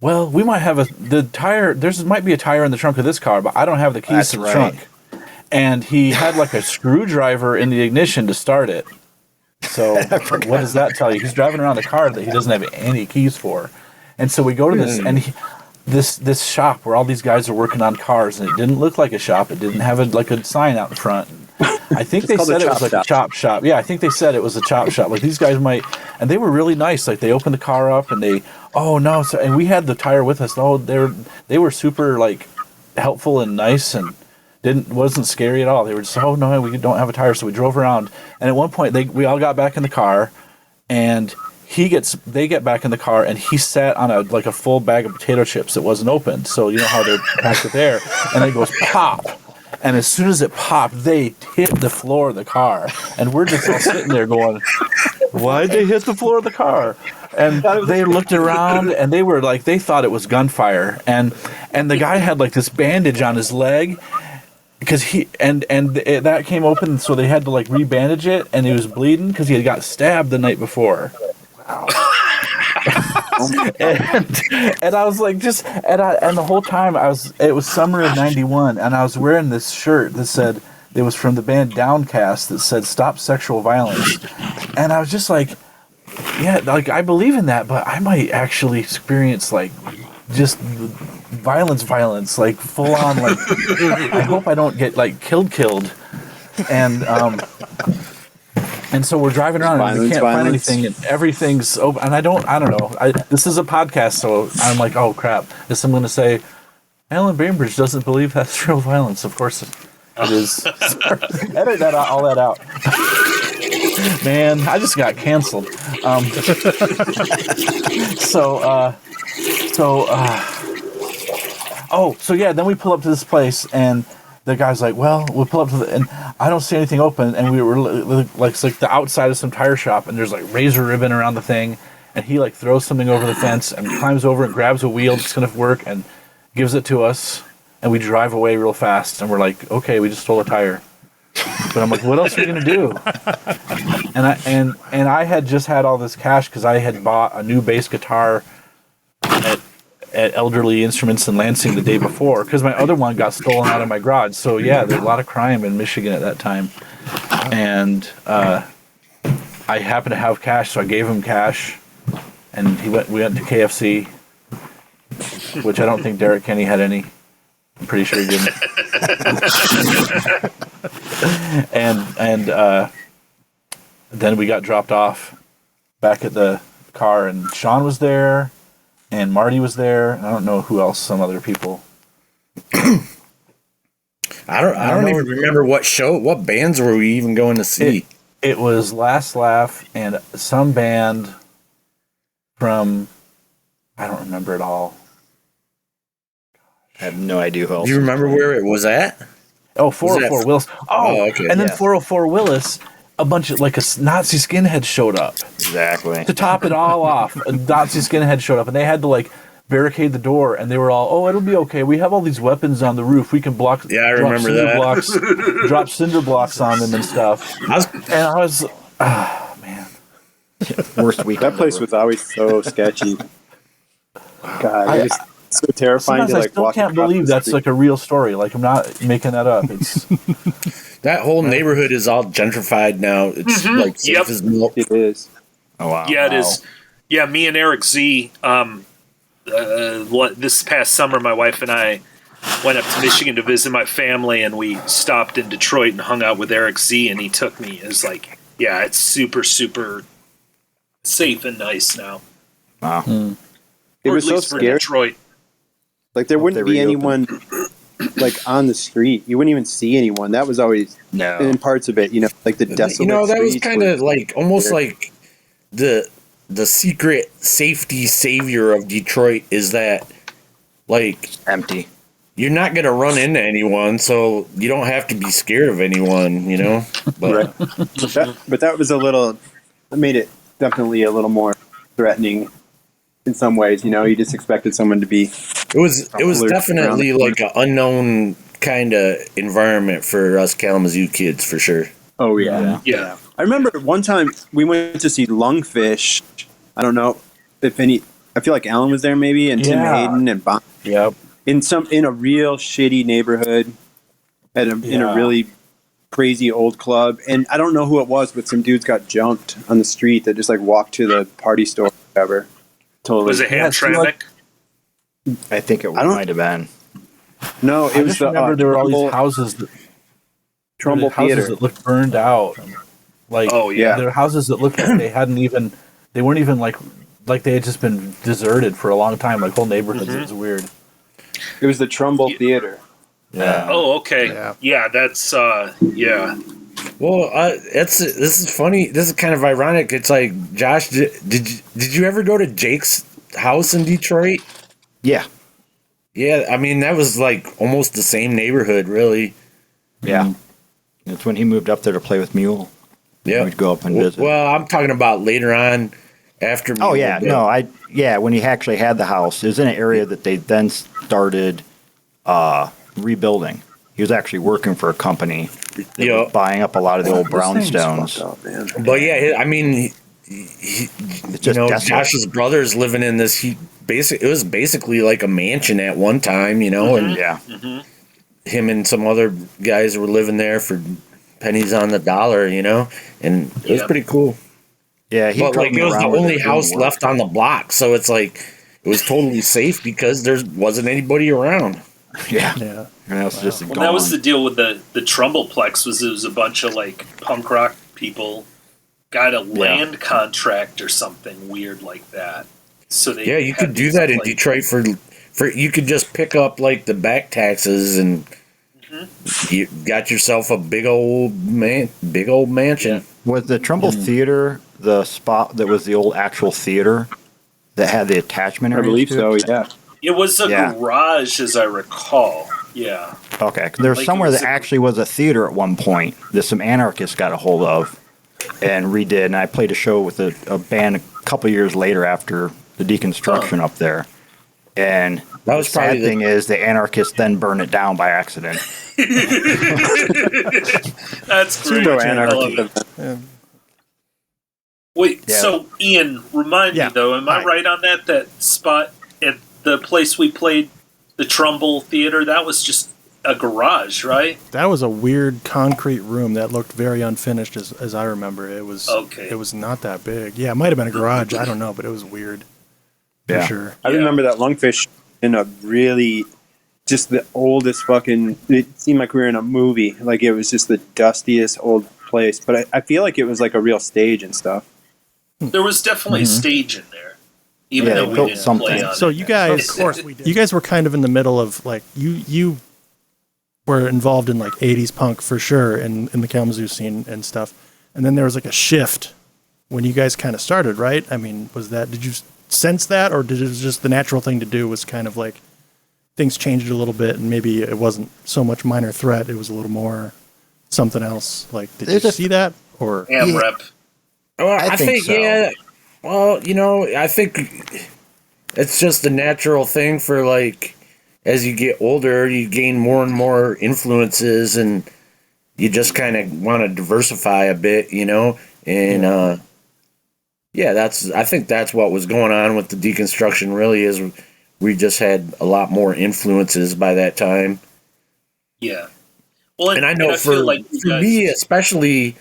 well, we might have the tire. Might be a tire in the trunk of this car, but I don't have the keys to the trunk. And he had like a screwdriver in the ignition to start it. So what does that tell you? He's driving around a car that he doesn't have any keys for. And so we go to this this shop where all these guys are working on cars, and it didn't look like a shop. It didn't have a sign out in front. I think they said it was like a chop shop. Yeah, I think they said it was a chop shop. Like these guys might, and they were really nice. Like they opened the car up, and and we had the tire with us. Oh, they were super like helpful and nice, and wasn't scary at all. They were just, oh no, we don't have a tire. So we drove around, and at one point we all got back in the car, and they get back in the car, and he sat on a full bag of potato chips that wasn't opened. So you know how they're packed with air, and it goes pop. And as soon as it popped, they hit the floor of the car. And we're just all sitting there going, why'd they hit the floor of the car? And they looked around, and they were like, they thought it was gunfire. And the guy had like this bandage on his leg because that came open, so they had to like rebandage it, and he was bleeding because he had got stabbed the night before. Wow. and I was like, and the whole time it was summer of '91, and I was wearing this shirt that said, it was from the band Downcast, that said "Stop Sexual Violence," and I was just like, yeah, like I believe in that, but I might actually experience like just violence, like full on, like I hope I don't get like killed, and so we're driving around and we can't find anything, and everything's open. And I don't know. This is a podcast, so I'm like, oh crap, is someone going to say Alan Bainbridge doesn't believe that's real violence? Of course it is. Edit all that out. Man, I just got canceled. So yeah, then we pull up to this place, and the guy's like, well, we'll pull up to and I don't see anything open, and we were like, it's like the outside of some tire shop, and there's like razor ribbon around the thing, and he like throws something over the fence and climbs over and grabs a wheel that's gonna work and gives it to us, and we drive away real fast, and we're like, okay, we just stole a tire. But I'm like, what else are we gonna do? And I had just had all this cash because I had bought a new bass guitar at Elderly Instruments in Lansing the day before, because my other one got stolen out of my garage. So yeah, there's a lot of crime in Michigan at that time, and I happened to have cash, so I gave him cash, and we went to KFC, which I don't think Derek Kenny had any. I'm pretty sure he didn't. and then we got dropped off back at the car, and Sean was there, and Marty was there. I don't know who else. Some other people. I don't even remember what bands were we even going to see. It was Last Laugh and some band from, I don't remember it all. I have no idea who else. Do you remember where it was at? Oh, 404 Willis. Oh, okay. And then 404 Willis, a bunch of, like, a Nazi skinhead showed up. Exactly. To top it all off, a Nazi skinhead showed up, and they had to, like, barricade the door, and they were all, oh, it'll be okay. We have all these weapons on the roof. We can block. Yeah, I remember that. Drop cinder blocks on them and stuff. I was, man. Worst week. That place was always so sketchy. God, it was so terrifying to I like still walk can't across believe the that's street. like a real story. Like, I'm not making that up. It's That whole neighborhood is all gentrified now. It's like safe as milk. It is. Oh wow. Yeah, it is. Yeah, me and Eric Z. This past summer, my wife and I went up to Michigan to visit my family, and we stopped in Detroit and hung out with Eric Z. And he took me. It's like, yeah, it's super, super safe and nice now. Wow. It Or was at so least for scary. Detroit. Like there wouldn't they be reopened. anyone like on the street. You wouldn't even see anyone. That was always No. in parts of it. You know, like the desolate. You know, that was streets kind where- of like almost like the secret safety savior of Detroit is that like Empty. you're not gonna run into anyone, so you don't have to be scared of anyone. You know, but but that was a little. It made it definitely a little more threatening in some ways. You know, you just expected someone to be. it was Lurking definitely around the like an unknown kind of environment for us Kalamazoo kids for sure. Oh yeah. Yeah. I remember one time we went to see Lungfish. I don't know if any. I feel like Alan was there maybe, and Tim Yeah. Hayden and Bob yep. in a real shitty neighborhood, in Yeah. a really crazy old club. And I don't know who it was, but some dudes got jumped on the street that just like walked to the party store, or whatever. Totally. Was it Yeah, see, Hamtramck? like- I think it I don't- might have been. No, it I was just the remember there were all Trumbull- these houses that Trumbull houses Theater. that looked burned out. Like, Oh, yeah. there are houses that looked like they weren't even like they had just been deserted for a long time. Like whole neighborhoods. It was weird. It was the Trumbull Theater. Yeah. Oh, okay. Yeah. Yeah, that's yeah. Well, this is funny. This is kind of ironic. It's like, Josh, did you ever go to Jake's house in Detroit? Yeah. Yeah, I mean that was like almost the same neighborhood, really. Yeah. It's when he moved up there to play with Mule. Yeah, We'd go up and visit. Well, I'm talking about later on, after. Oh Mule, yeah, but- no, when he actually had the house, it was in an area that they then started rebuilding. He was actually working for a company that Yeah. was buying up a lot of the old brownstones. But yeah, I mean, It's just desolate. Josh's brother's living in this. It was basically like a mansion at one time, you know, and Yeah. him and some other guys were living there for pennies on the dollar, you know, and it was Yep. pretty cool. Yeah, he But drove like me it was the around where only they were doing house work. left on the block, so it's like it it was totally safe because there wasn't anybody around. Yeah. Yeah. And that's just Well, gone. that was the deal with the Trumbleplex. Was it was a bunch of like punk rock people got a land contract or something weird like that. So they you had could do these, that in like, Detroit for you could just pick up like the back taxes and you got yourself a big old mansion. Was the Trumbull Theater the spot that was the old actual theater that had the attachment I area? believe so. Yeah. It was a Yeah. garage, as I recall. Yeah. Okay, there's Like, somewhere it was that a- actually was a theater at one point that some anarchists got a hold of and redid. And I played a show with a band a couple years later after the Deconstruction up there. And That was the sad probably the- thing is the anarchists then burned it down by accident. That's great. Pseudo I love anarchy. it. Wait, Yeah. so Ian, remind Yeah. me though, am I Hi. right on that spot at the place we played, the Trumbull Theater, that was just a garage, right? That was a weird concrete room that looked very unfinished, as I remember. It was Okay. It was not that big. Yeah, it might have been a garage. I don't know, but it was weird. Yeah. For sure. I remember that Lungfish in a really, just the oldest fucking, it seemed like we were in a movie. Like it was just the dustiest old place. But I feel like it was like a real stage and stuff. There was definitely a stage in there, even Yeah, though they we built didn't something. play on So it. you guys, Of course we did. you guys were kind of in the middle of like you were involved in like 80s punk for sure in the Kalamazoo scene and stuff. And then there was like a shift when you guys kind of started, right? I mean, did you sense that, or did it was just the natural thing to do was kind of like things changed a little bit and maybe it wasn't so much Minor Threat, it was a little more something else? Like, did There's you a- see that? Or AMREP. Well, I think so. yeah. Well, I think it's just a natural thing for like as you get older, you gain more and more influences, and you just kind of want to diversify a bit, And I think that's what was going on with the Deconstruction. Really, is we just had a lot more influences by that time. Yeah. Well, And I know feel for like you guys- me especially,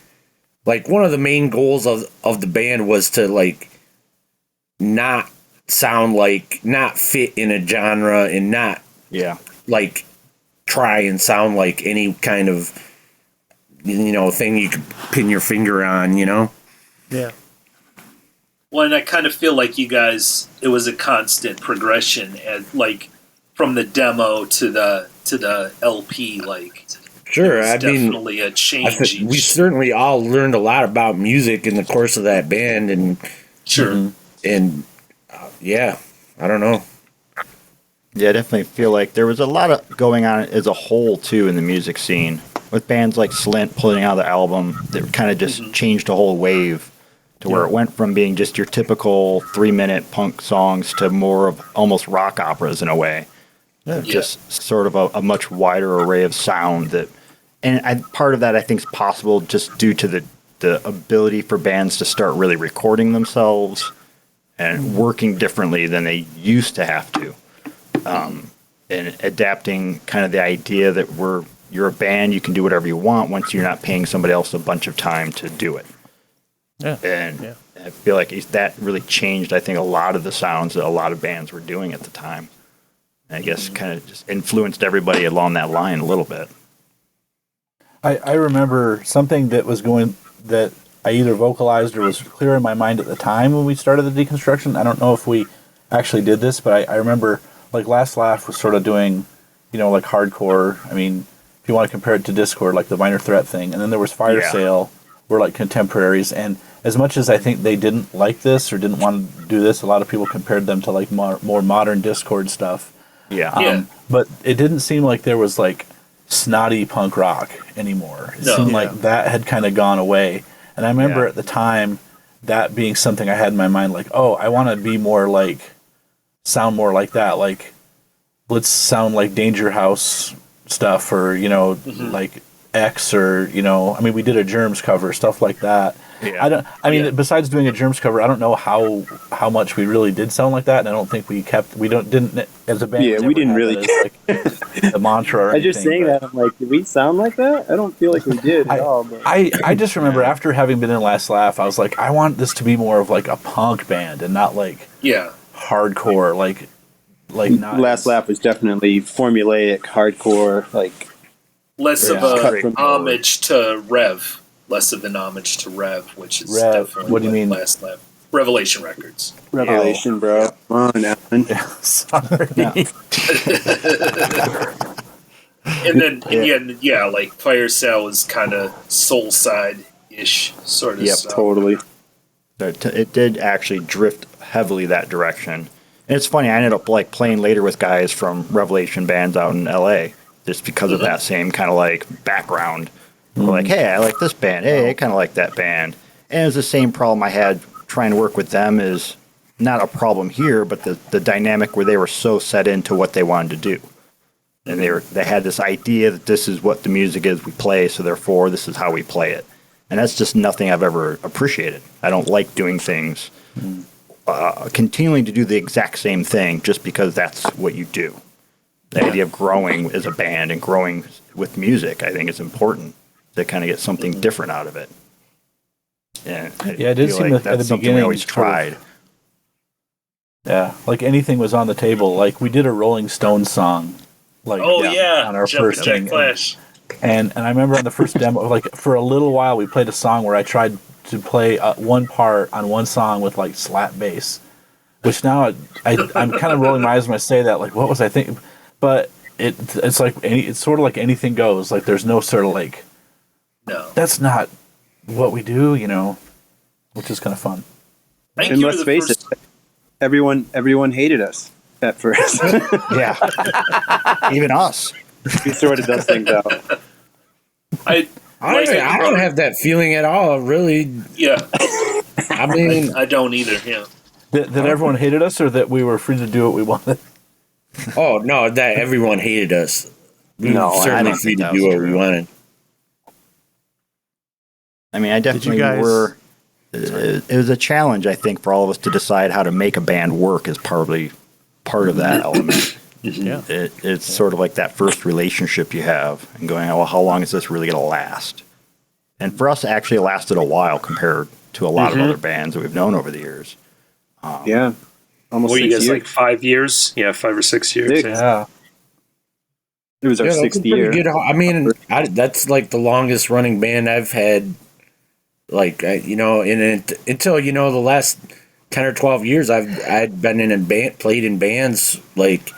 like one of the main goals of the band was to like not fit in a genre and not Yeah. like try and sound like any kind of thing you could pin your finger on. yeah. Well, and I kind of feel like you guys, it was a constant progression, and like from the demo to the LP, like Sure, it's I mean, definitely a change. we certainly all learned a lot about music in the course of that band, and Sure. and yeah, I don't know. Yeah, I definitely feel like there was a lot of going on as a whole too in the music scene with bands like Slint pulling out the album that kind of just changed a whole wave to where it went from being just your typical 3-minute punk songs to more of almost rock operas in a way. Just sort of a much wider array of sound part of that I think is possible just due to the ability for bands to start really recording themselves and working differently than they used to have to. And adapting kind of the idea that you're a band, you can do whatever you want once you're not paying somebody else a bunch of time to do it. Yeah. And I feel like that really changed, I think, a lot of the sounds that a lot of bands were doing at the time. And I guess kind of just influenced everybody along that line a little bit. I remember something that I either vocalized or was clear in my mind at the time when we started the Deconstruction. I don't know if we actually did this, but I remember like Last Laugh was sort of doing, like hardcore. I mean, if you want to compare it to Discord, like the Minor Threat thing. And then there was Fire Sale, were like contemporaries. And as much as I think they didn't like this or didn't want to do this, a lot of people compared them to like more modern Discord stuff. Yeah. But it didn't seem like there was like snotty punk rock anymore. It seemed like that had kind of gone away. And I remember at the time that being something I had in my mind, like, oh, I want to be more like, sound more like that. Like, let's sound like Danger House stuff or, like X or, I mean, we did a Germs cover, stuff like that. Yeah. Besides doing a Germs cover, I don't know how much we really did sound like that, and I don't think didn't as a band. Yeah, we didn't really. Like the mantra. Or I just anything, saying that. I'm like, did we sound like that? I don't feel like we did at all. But. I just remember after having been in Last Laugh, I was like, I want this to be more of like a punk band and not like hardcore, like not Last Lap was definitely formulaic, hardcore, like Less of cut a from- homage to Rev, less of an homage to Rev, which is Rev, definitely what do you mean? Last Lap. Revelation Records. Revelation, bro. Come on, Alan. Sorry. And then, yeah, like Fire Sale is kind of soul side ish sort of Yep, stuff. Totally. It did actually drift heavily that direction. And it's funny, I ended up like playing later with guys from Revelation bands out in LA just because of that same kind of like background. We're like, hey, I like this band. Hey, I kind of like that band. And it was the same problem I had trying to work with them is not a problem here, but the dynamic where they were so set into what they wanted to do. And they had this idea that this is what the music is we play, so therefore this is how we play it. And that's just nothing I've ever appreciated. I don't like doing things, continuing to do the exact same thing just because that's what you do. The idea of growing as a band and growing with music, I think, is important to kind of get something different out of it. And Yeah, it did seem like that at that's the something we beginning always sort of- tried. Yeah, like anything was on the table. Like we did a Rolling Stones song. Like Oh, yeah. on our Jumping first Jack thing. Flash. And I remember on the first demo, like for a little while, we played a song where I tried to play one part on one song with like slap bass, which now I'm kind of rolling my eyes when I say that. Like, what was I thinking? But it's like it's sort of like anything goes. Like, there's no sort of like, No. that's not what we do, you know, which is kind of fun. I think And you were let's the face first. it, everyone hated us at first. Yeah. Even us. We sorted those things out. I don't have that feeling at all, really. Yeah, I mean, I don't either. Yeah. That everyone hated us, or that we were free to do what we wanted. oh, no, that everyone hated us. We No, were I certainly don't free think to that do was what we true. wanted. I mean, I definitely guys- were. It was a challenge, I think, for all of us to decide how to make a band work is probably part of that element. Yeah. It's sort of like that first relationship you have and going, well, how long is this really going to last? And for us, actually, it lasted a while compared to a lot of other bands that we've known over the years. Yeah. Almost What are you 6 guys, years. like 5 years? Yeah, 5 or 6 years. Six. Yeah. It was our Yeah, that's a sixth pretty year. good. I mean, that's like the longest running band I've had. Like until the last 10 or 12 years, I'd been in a band, played in bands like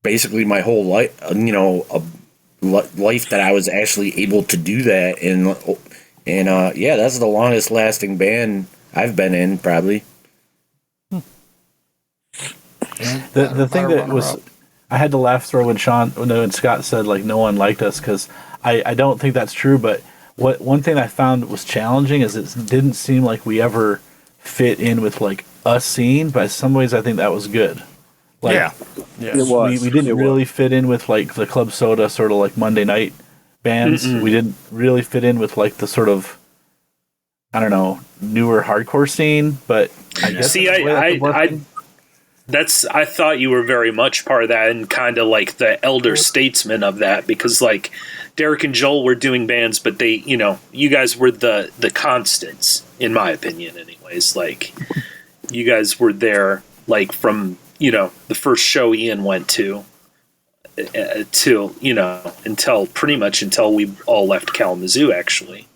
basically my whole life. Life that I was actually able to do that, and yeah, that's the longest lasting band I've been in, probably. The thing that was, I had to laugh through when Scott said like no one liked us, because I don't think that's true. But one thing I found was challenging is it didn't seem like we ever fit in with like a scene. But in some ways, I think that was good. Like, Yeah. Yeah. It was. we didn't It was. really fit in with like the Club Soda sort of like Monday night bands. We didn't really fit in with like the sort of, I don't know, newer hardcore scene. But I guess See, that's the way that could work. I thought you were very much part of that and kind of like the elder statesman of that, because like Derek and Joel were doing bands, but they, you guys were the constants, in my opinion, anyways. Like, you guys were there, like, from, the first show Ian went to, until we all left Kalamazoo, actually.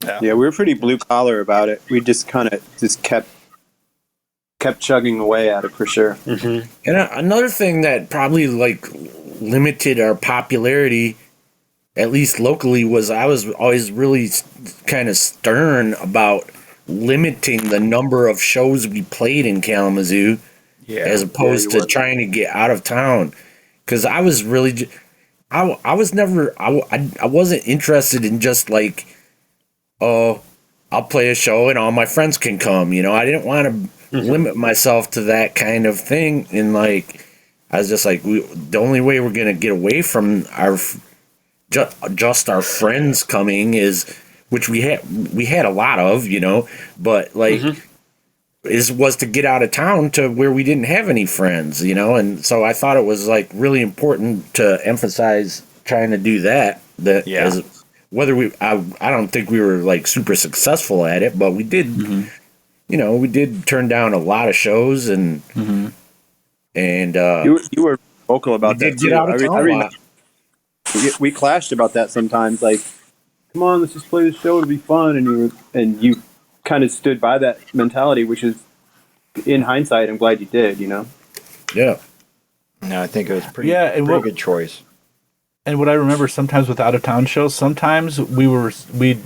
Yeah, we were pretty blue collar about it. We just kind of kept chugging away at it for sure. And another thing that probably like limited our popularity, at least locally, was I was always really kind of stern about limiting the number of shows we played in Kalamazoo, as opposed to trying to get out of town. Because I was really, I was never, I wasn't interested in just like, oh, I'll play a show and all my friends can come. I didn't want to limit myself to that kind of thing. And like, I was just like, the only way we're gonna get away from our just our friends coming is, which we had a lot of, but like was to get out of town to where we didn't have any friends, and so I thought it was like really important to emphasize trying to do that. As whether I don't think we were like super successful at it, but we did. we did turn down a lot of shows, and You were vocal about we that did too. get out of town a lot. We clashed about that sometimes. Like, come on, let's just play the show; it'll be fun. And you kind of stood by that mentality, which is, in hindsight, I'm glad you did. Yeah. No, I think it was pretty good choice. And what I remember sometimes with out of town shows, sometimes we'd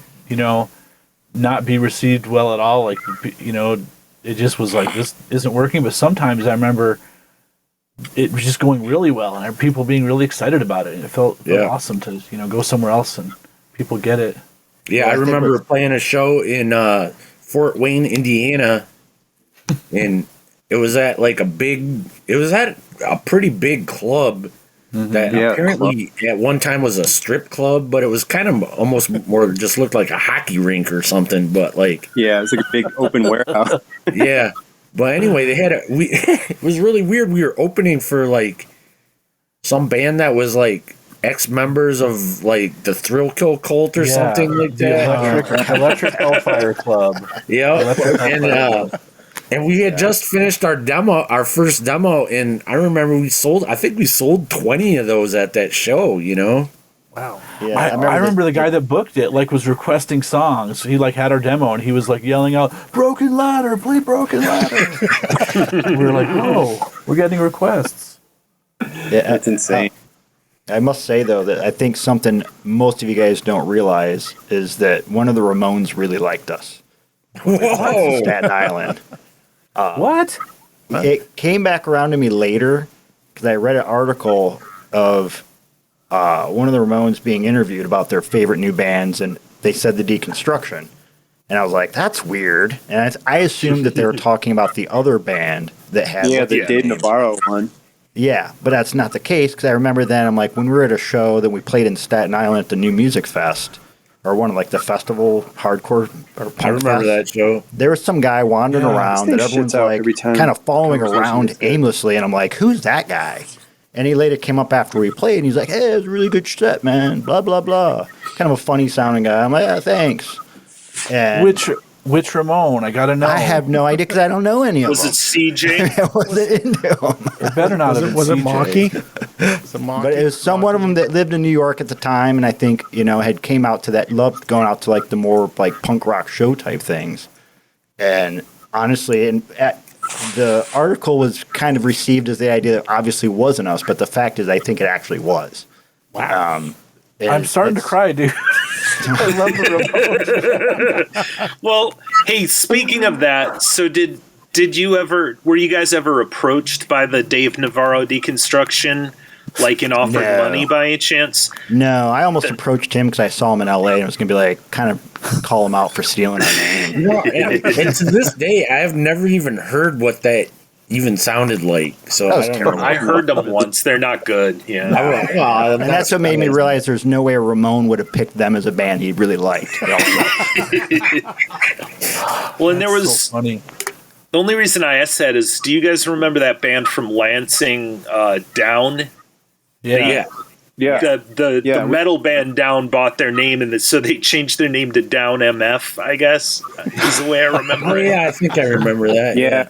not be received well at all. Like, it just was like, this isn't working. But sometimes I remember it was just going really well and people being really excited about it. And it felt awesome to, go somewhere else and people get it. Yeah, I remember playing a show in Fort Wayne, Indiana, and it was at a pretty big club that apparently at one time was a strip club, but it was kind of almost more just looked like a hockey rink or something. But like, yeah, it was like a big open warehouse. Yeah, but anyway, they had it was really weird. We were opening for like some band that was like ex-members of like the Thrill Kill Cult or something like that. Electric Hellfire Club. Yeah, and we had just finished our first demo, and I remember I think we sold 20 of those at that show, Wow. Yeah, I remember the guy that booked it was requesting songs. He had our demo and he was yelling out, "Broken Ladder, play Broken Ladder." We were like, "Whoa, we're getting requests." Yeah, That's insane. I must say though that I think something most of you guys don't realize is that one of the Ramones really liked us. Whoa! Staten Island. What? It came back around to me later because I read an article of one of the Ramones being interviewed about their favorite new bands, and they said the Deconstruction. And I was like, that's weird. And I assumed that they were talking about the other band that had the Dave Navarro one. Yeah, but that's not the case because I remember then, I'm like, when we were at a show that we played in Staten Island at the New Music Fest, or one of the festival hardcore or punk I remember that show. there was some guy wandering around that everyone's kind of following around aimlessly, and I'm like, who's that guy? And he later came up after we played, and he's like, hey, it was a really good set, man, blah, blah, blah. Kind of a funny sounding guy. I'm like, yeah, thanks. And Which Ramon? I gotta know. I have no idea because I don't know any of Was them. it CJ? I wasn't into them. It better not have been Was it CJ. Maki? But it was one of them that lived in New York at the time, and I think had came out to that, loved going out to the more punk rock show type things. And honestly, the article was kind of received as the idea that obviously wasn't us, but the fact is, I think it actually was. Wow. I'm starting to cry, dude. I love the Ramones. Well, hey, speaking of that, so were you guys ever approached by the Dave Navarro Deconstruction, and offered money by any chance? No, I almost approached him because I saw him in LA and I was going to be kind of call him out for stealing our name. And to this day, I have never even heard what that even sounded like. So That was terrible. I heard them once. They're not good. Yeah. And that's what made me realize there's no way Ramon would have picked them as a band he really liked. Well, and there was so funny. the only reason I asked that is, do you guys remember that band from Lansing, Down? Yeah. The metal band Down bought their name, and so they changed their name to Down MF, I guess, is the way I remember it. I think I remember that. Yeah.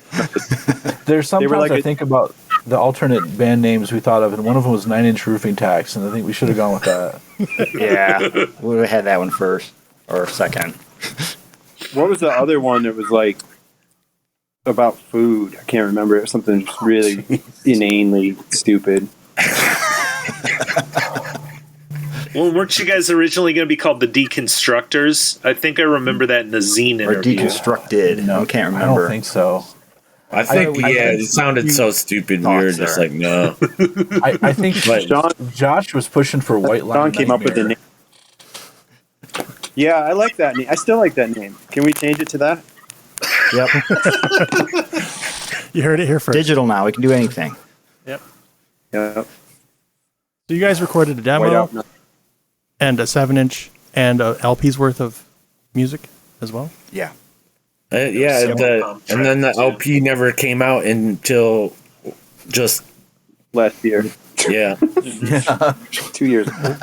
There's sometimes I think about the alternate band names we thought of, and one of them was 9 Inch Roofing Tax, and I think we should have gone with that. Yeah, we would have had that one first or second. What was the other one that was about food? I can't remember. It was something just really inanely stupid. Well, weren't you guys originally going to be called the Deconstructors? I think I remember that in the Zine Or interview. Deconstructed. No, I can't I remember. don't think so. I think it sounded so stupid. We were just like, no. I think Josh was pushing for White Line. Sean came up with the name. Yeah, I like that name. I still like that name. Can we change it to that? Yep. You heard it here first. Digital now. We can do anything. Yeah. So you guys recorded a demo and a 7-inch and a LP's worth of music as well? Yeah. And then the LP never came out until just last year. Yeah. 2 years ago.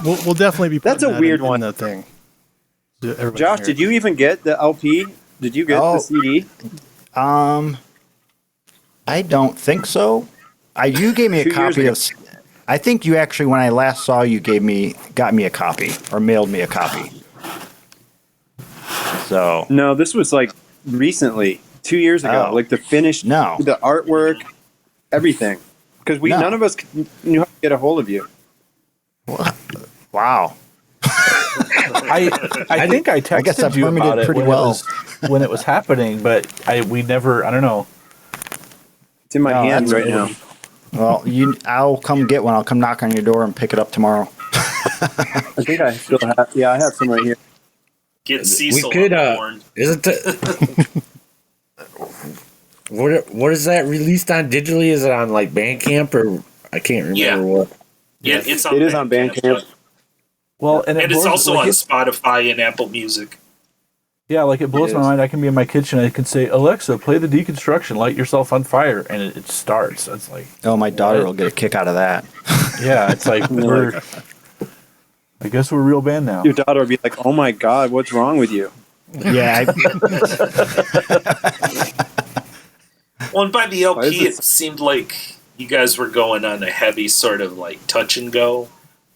We'll definitely be. That's a weird one. The thing. Josh, did you even get the LP Did you get Oh. the CD? I don't think so. You gave me a 2 years copy ago. of. I think you actually, when I last saw you, got me a copy or mailed me a copy. So No, this was like recently, 2 years ago. Oh. Like the finished, No. the artwork, everything. Because No. none of us knew how to get a hold of you. wow. I think I texted guess I've you hermited about it pretty when well. when it was happening, but we never. I don't know. It's in my No, hands that's right now. Well, I'll come get one. I'll come knock on your door and pick it up tomorrow. I think I still have. Yeah, I have some right here. Get Cecil we could, on the horn. isn't it? What is that released on digitally? Is it on like Bandcamp or I can't remember Yeah. what? Yeah, it's on It is on Bandcamp. Well, and and it's blows- also like on it- Spotify and Apple Music. Yeah, like it blows It my is. mind. I can be in my kitchen. I can say, Alexa, play the Deconstruction, light yourself on fire, and it starts. It's like, Oh, my daughter will get a kick out of that. yeah, it's like I guess we're a real band now. Your daughter would be like, "Oh my God, what's wrong with you?" Yeah, Well, and by the Why is LP, this- it seemed like you guys were going on a heavy sort of like touch and go,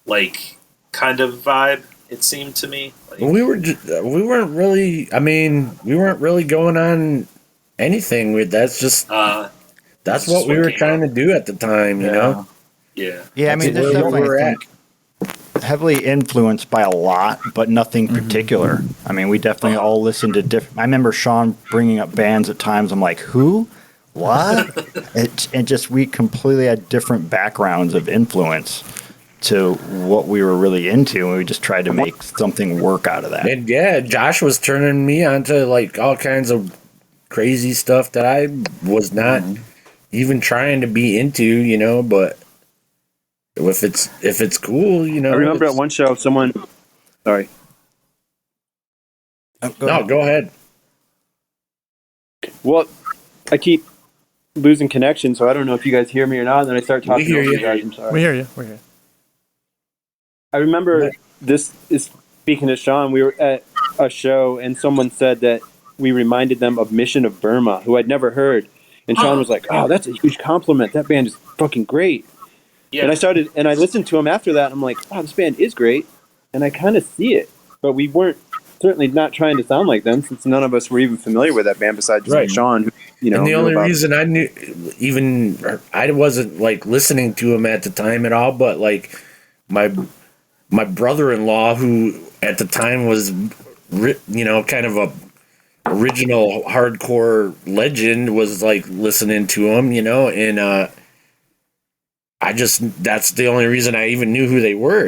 like kind of vibe. It seemed to me. Like, We weren't really. I mean, we weren't really going on anything with. That's just uh, that's just what we what were came trying up. to do at the time. You know. yeah. yeah. I mean, That's there's where definitely we're at. heavily influenced by a lot, but nothing particular. I mean, we definitely all listened to different. I remember Sean bringing up bands at times. I'm like, who? What? And just we completely had different backgrounds of influence to what we were really into, and we just tried to make something work out of that. And yeah, Josh was turning me onto like all kinds of crazy stuff that I was not even trying to be into, you know. But if it's cool, you know. I remember at it's- one show, someone. Sorry. No, go ahead. Well, I keep losing connection, so I don't know if you guys hear me or not. And then I start talking hear over you. you guys. I'm sorry. We hear you. We're here. I remember this is speaking to Sean. We were at a show, and someone said that we reminded them of Mission of Burma, who I'd never heard. And Sean was like, "Oh, that's a huge compliment. That band is fucking great." Yeah. And I listened to him after that. And I'm like, "Oh, this band is great," and I kind of see it, but we weren't certainly not trying to sound like them, since none of us were even familiar with that band besides Right. Sean, who And the knew only about- reason I knew, even I wasn't like listening to him at the time at all, but like my brother-in-law, who at the time was, kind of a original hardcore legend, was like listening to him, and that's the only reason I even knew who they were,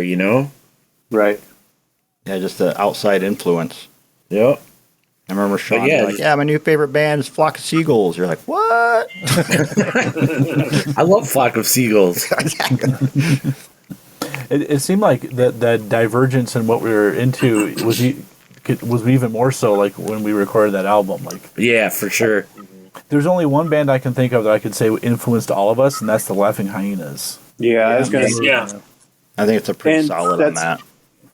right. Yeah, just the outside influence. Yep. I remember Sean yeah, like, "Yeah, my new favorite band is Flock of Seagulls." You're like, "What?" I love Flock of Seagulls. It seemed like that divergence in what we were into was even more so like when we recorded that album. Like, Yeah, for sure. there's only one band I can think of that I could say influenced all of us, and that's the Laughing Hyenas. Yeah, I was gonna. Yeah. I think it's a pretty And solid on that's- that.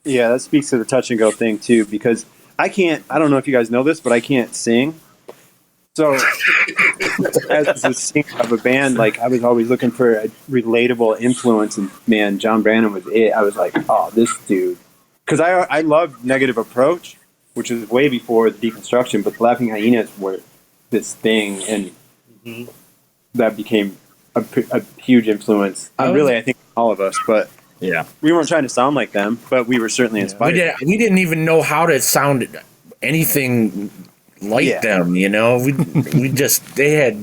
Yeah, that speaks to the touch and go thing too, because I don't know if you guys know this, but I can't sing. So as a singer of a band, like I was always looking for a relatable influence, and man, John Brannon was it. I was like, oh, this dude. Because I love Negative Approach, which was way before the Deconstruction, but the Laughing Hyenas were this thing, and that became a huge influence. I think all of us, but Yeah. we weren't trying to sound like them, but we were certainly inspired. We didn't even know how to sound anything like Yeah. them, they had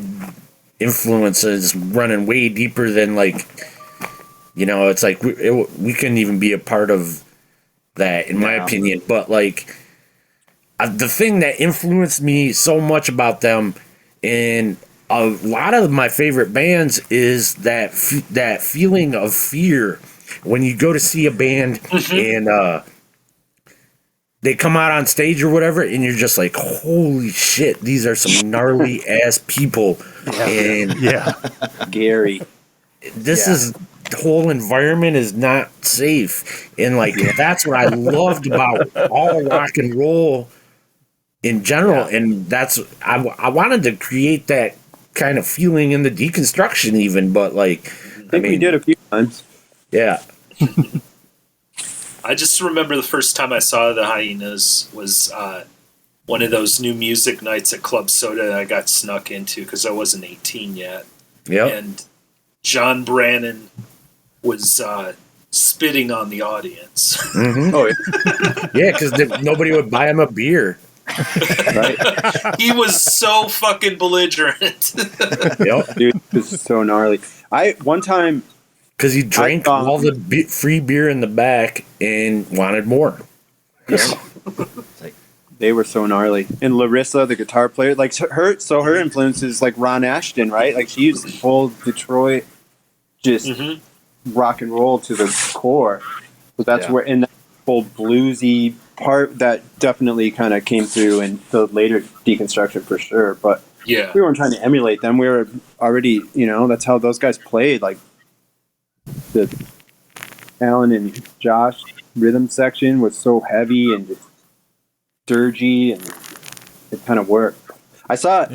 influences running way deeper than it's like we couldn't even be a part of that, in my opinion. But the thing that influenced me so much about them, and a lot of my favorite bands, is that feeling of fear when you go to see a band and they come out on stage or whatever, and you're just like, holy shit, these are some gnarly ass people. And Gary. this the whole environment is not safe. And that's what I loved about all rock and roll in general, and that's I wanted to create that kind of feeling in the Deconstruction even, but like I think we did a few times. Yeah. I just remember the first time I saw the Hyenas was one of those new music nights at Club Soda that I got snuck into because I wasn't 18 yet. Yep. And John Brannon was spitting on the audience. Mm-hmm. Oh, yeah. Yeah, because nobody would buy him a beer. Right. He was so fucking belligerent. Yep. Dude, this is so gnarly. One time, because he drank all the free beer in the back and wanted more. they were so gnarly. And Larissa, the guitar player, like her influence is like Ron Ashton, right? Like she used full Detroit, just rock and roll to the core. So that's where, in that full bluesy part, that definitely kind of came through in the later Deconstruction for sure. But Yeah. we weren't trying to emulate them. We were already, that's how those guys played. Like the Alan and Josh rhythm section was so heavy and just dirgy, and it kind of worked. I saw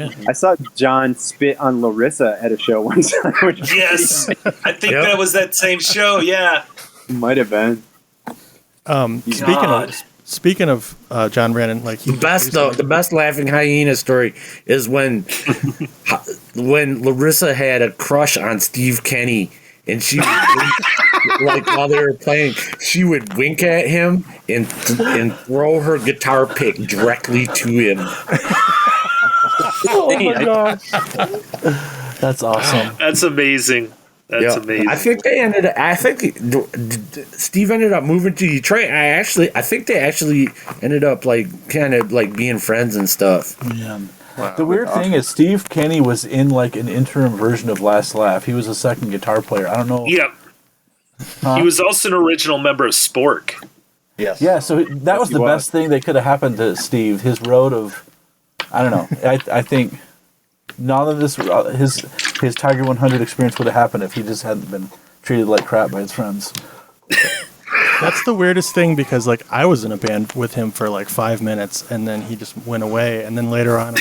John spit on Larissa at a show one time. Which Yes. I think that was that same show. Yeah. might have been. Speaking of John Brannon, like The best laughing hyena story is when Larissa had a crush on Steve Kenny, and she like while they were playing, she would wink at him and throw her guitar pick directly to him. oh my gosh, That's awesome. That's amazing. That's amazing. I think Steve ended up moving to Detroit. I think they actually ended up like kind of like being friends and stuff. Yeah. The weird thing is Steve Kenny was in like an interim version of Last Laugh. He was a second guitar player. I don't know. Yep. He was also an original member of Spork. Yes. Yeah, so that was the best thing that could have happened to Steve. His road of, I don't know. I think none of this, his Tiger 100 experience would have happened if he just hadn't been treated like crap by his friends. that's the weirdest thing, because like I was in a band with him for like 5 minutes, and then he just went away, and then later on,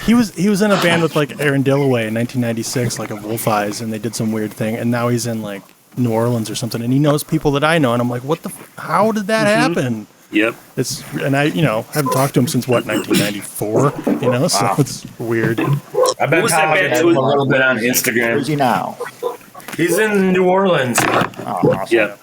he was in a band with like Aaron Dillaway in 1996, like a Wolf Eyes, and they did some weird thing, and now he's in like New Orleans or something, and he knows people that I know, and I'm like, how did that happen? Yep. And I haven't talked to him since 1994, so it's weird. I've been was that talking band to to him him? a little bit on Where's Instagram. he now? He's in New Orleans. Oh, awesome. Yeah.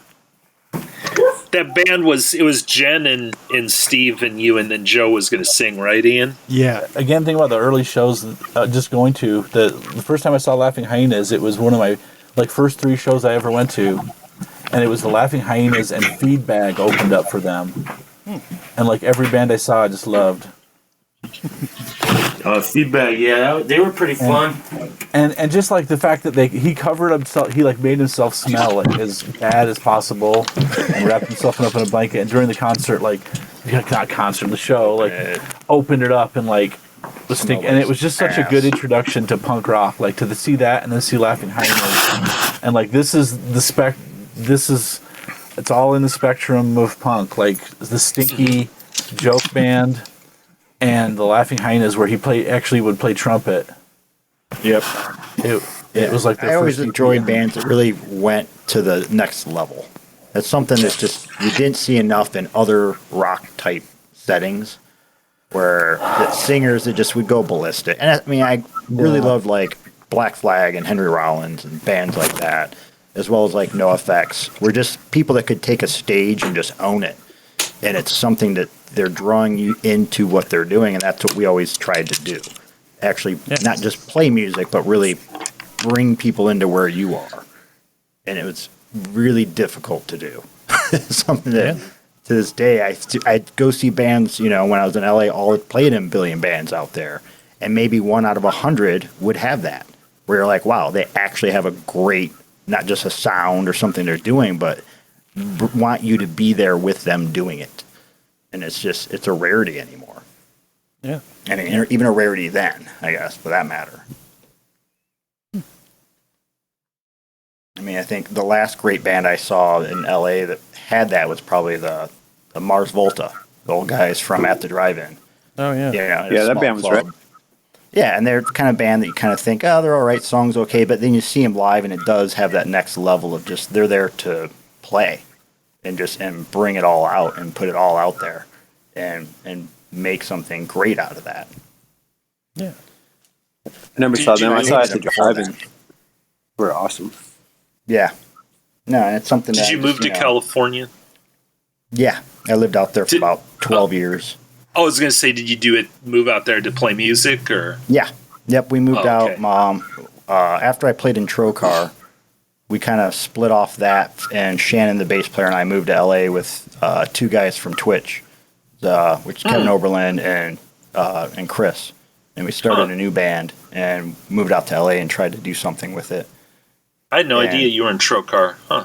That band was Jen and Steve and you, and then Joe was going to sing, right, Ian? Yeah. Again, think about the early shows. Just going to the first time I saw Laughing Hyenas, it was one of my first 3 shows I ever went to, and it was the Laughing Hyenas and Feedbag opened up for them, and like every band I saw, I just loved. Feedback, yeah, they were pretty fun. And just like the fact that he covered himself, he like made himself smell like as bad as possible, and wrapped himself up in a blanket. And during the concert, the show, opened it up and like the stink. And it was just such a good introduction to punk rock, like to see that and then see Laughing Hyenas, and like this is it's all in the spectrum of punk, like the stinky joke band. And the Laughing Hyenas, where he would play trumpet. Yep. It was like I always enjoyed bands that really went to the next level. That's something that's just you didn't see enough in other rock type settings, where the singers that just would go ballistic. And I mean, I really loved like Black Flag and Henry Rollins and bands like that, as well as like NoFX. Were just people that could take a stage and just own it. And it's something that they're drawing you into what they're doing, and that's what we always tried to do. Actually, not just play music, but really bring people into where you are. And it was really difficult to do. Something that, to this day, I go see bands, when I was in LA, all played in billion bands out there. And maybe 1 out of 100 would have that. Where you're like, wow, they actually have a great, not just a sound or something they're doing, but want you to be there with them doing it. And it's a rarity anymore. Yeah. I mean, even a rarity then, I guess, for that matter. I mean, I think the last great band I saw in LA that had that was probably the Mars Volta, the old guys from At the Drive-In. Oh yeah. Yeah, that band was right. Yeah, and they're the kind of band that you kind of think, oh, they're all right, songs okay, but then you see them live, and it does have that next level of just they're there to play, and bring it all out and put it all out there, and make something great out of that. Yeah. I never saw them. I saw it at the drive-in. We're awesome. Yeah. No, and it's something. Did you move to California? Yeah, I lived out there for about 12 years. I was going to say, did you move out there to play music, or? Yeah. Yep, we moved out. After I played in Trocar, we kind of split off that, and Shannon, the bass player, and I moved to LA with two guys from Twitch, which is Kevin Oberlin and Chris. And we started a new band and moved out to LA and tried to do something with it. I had no idea you were in Trocar, huh?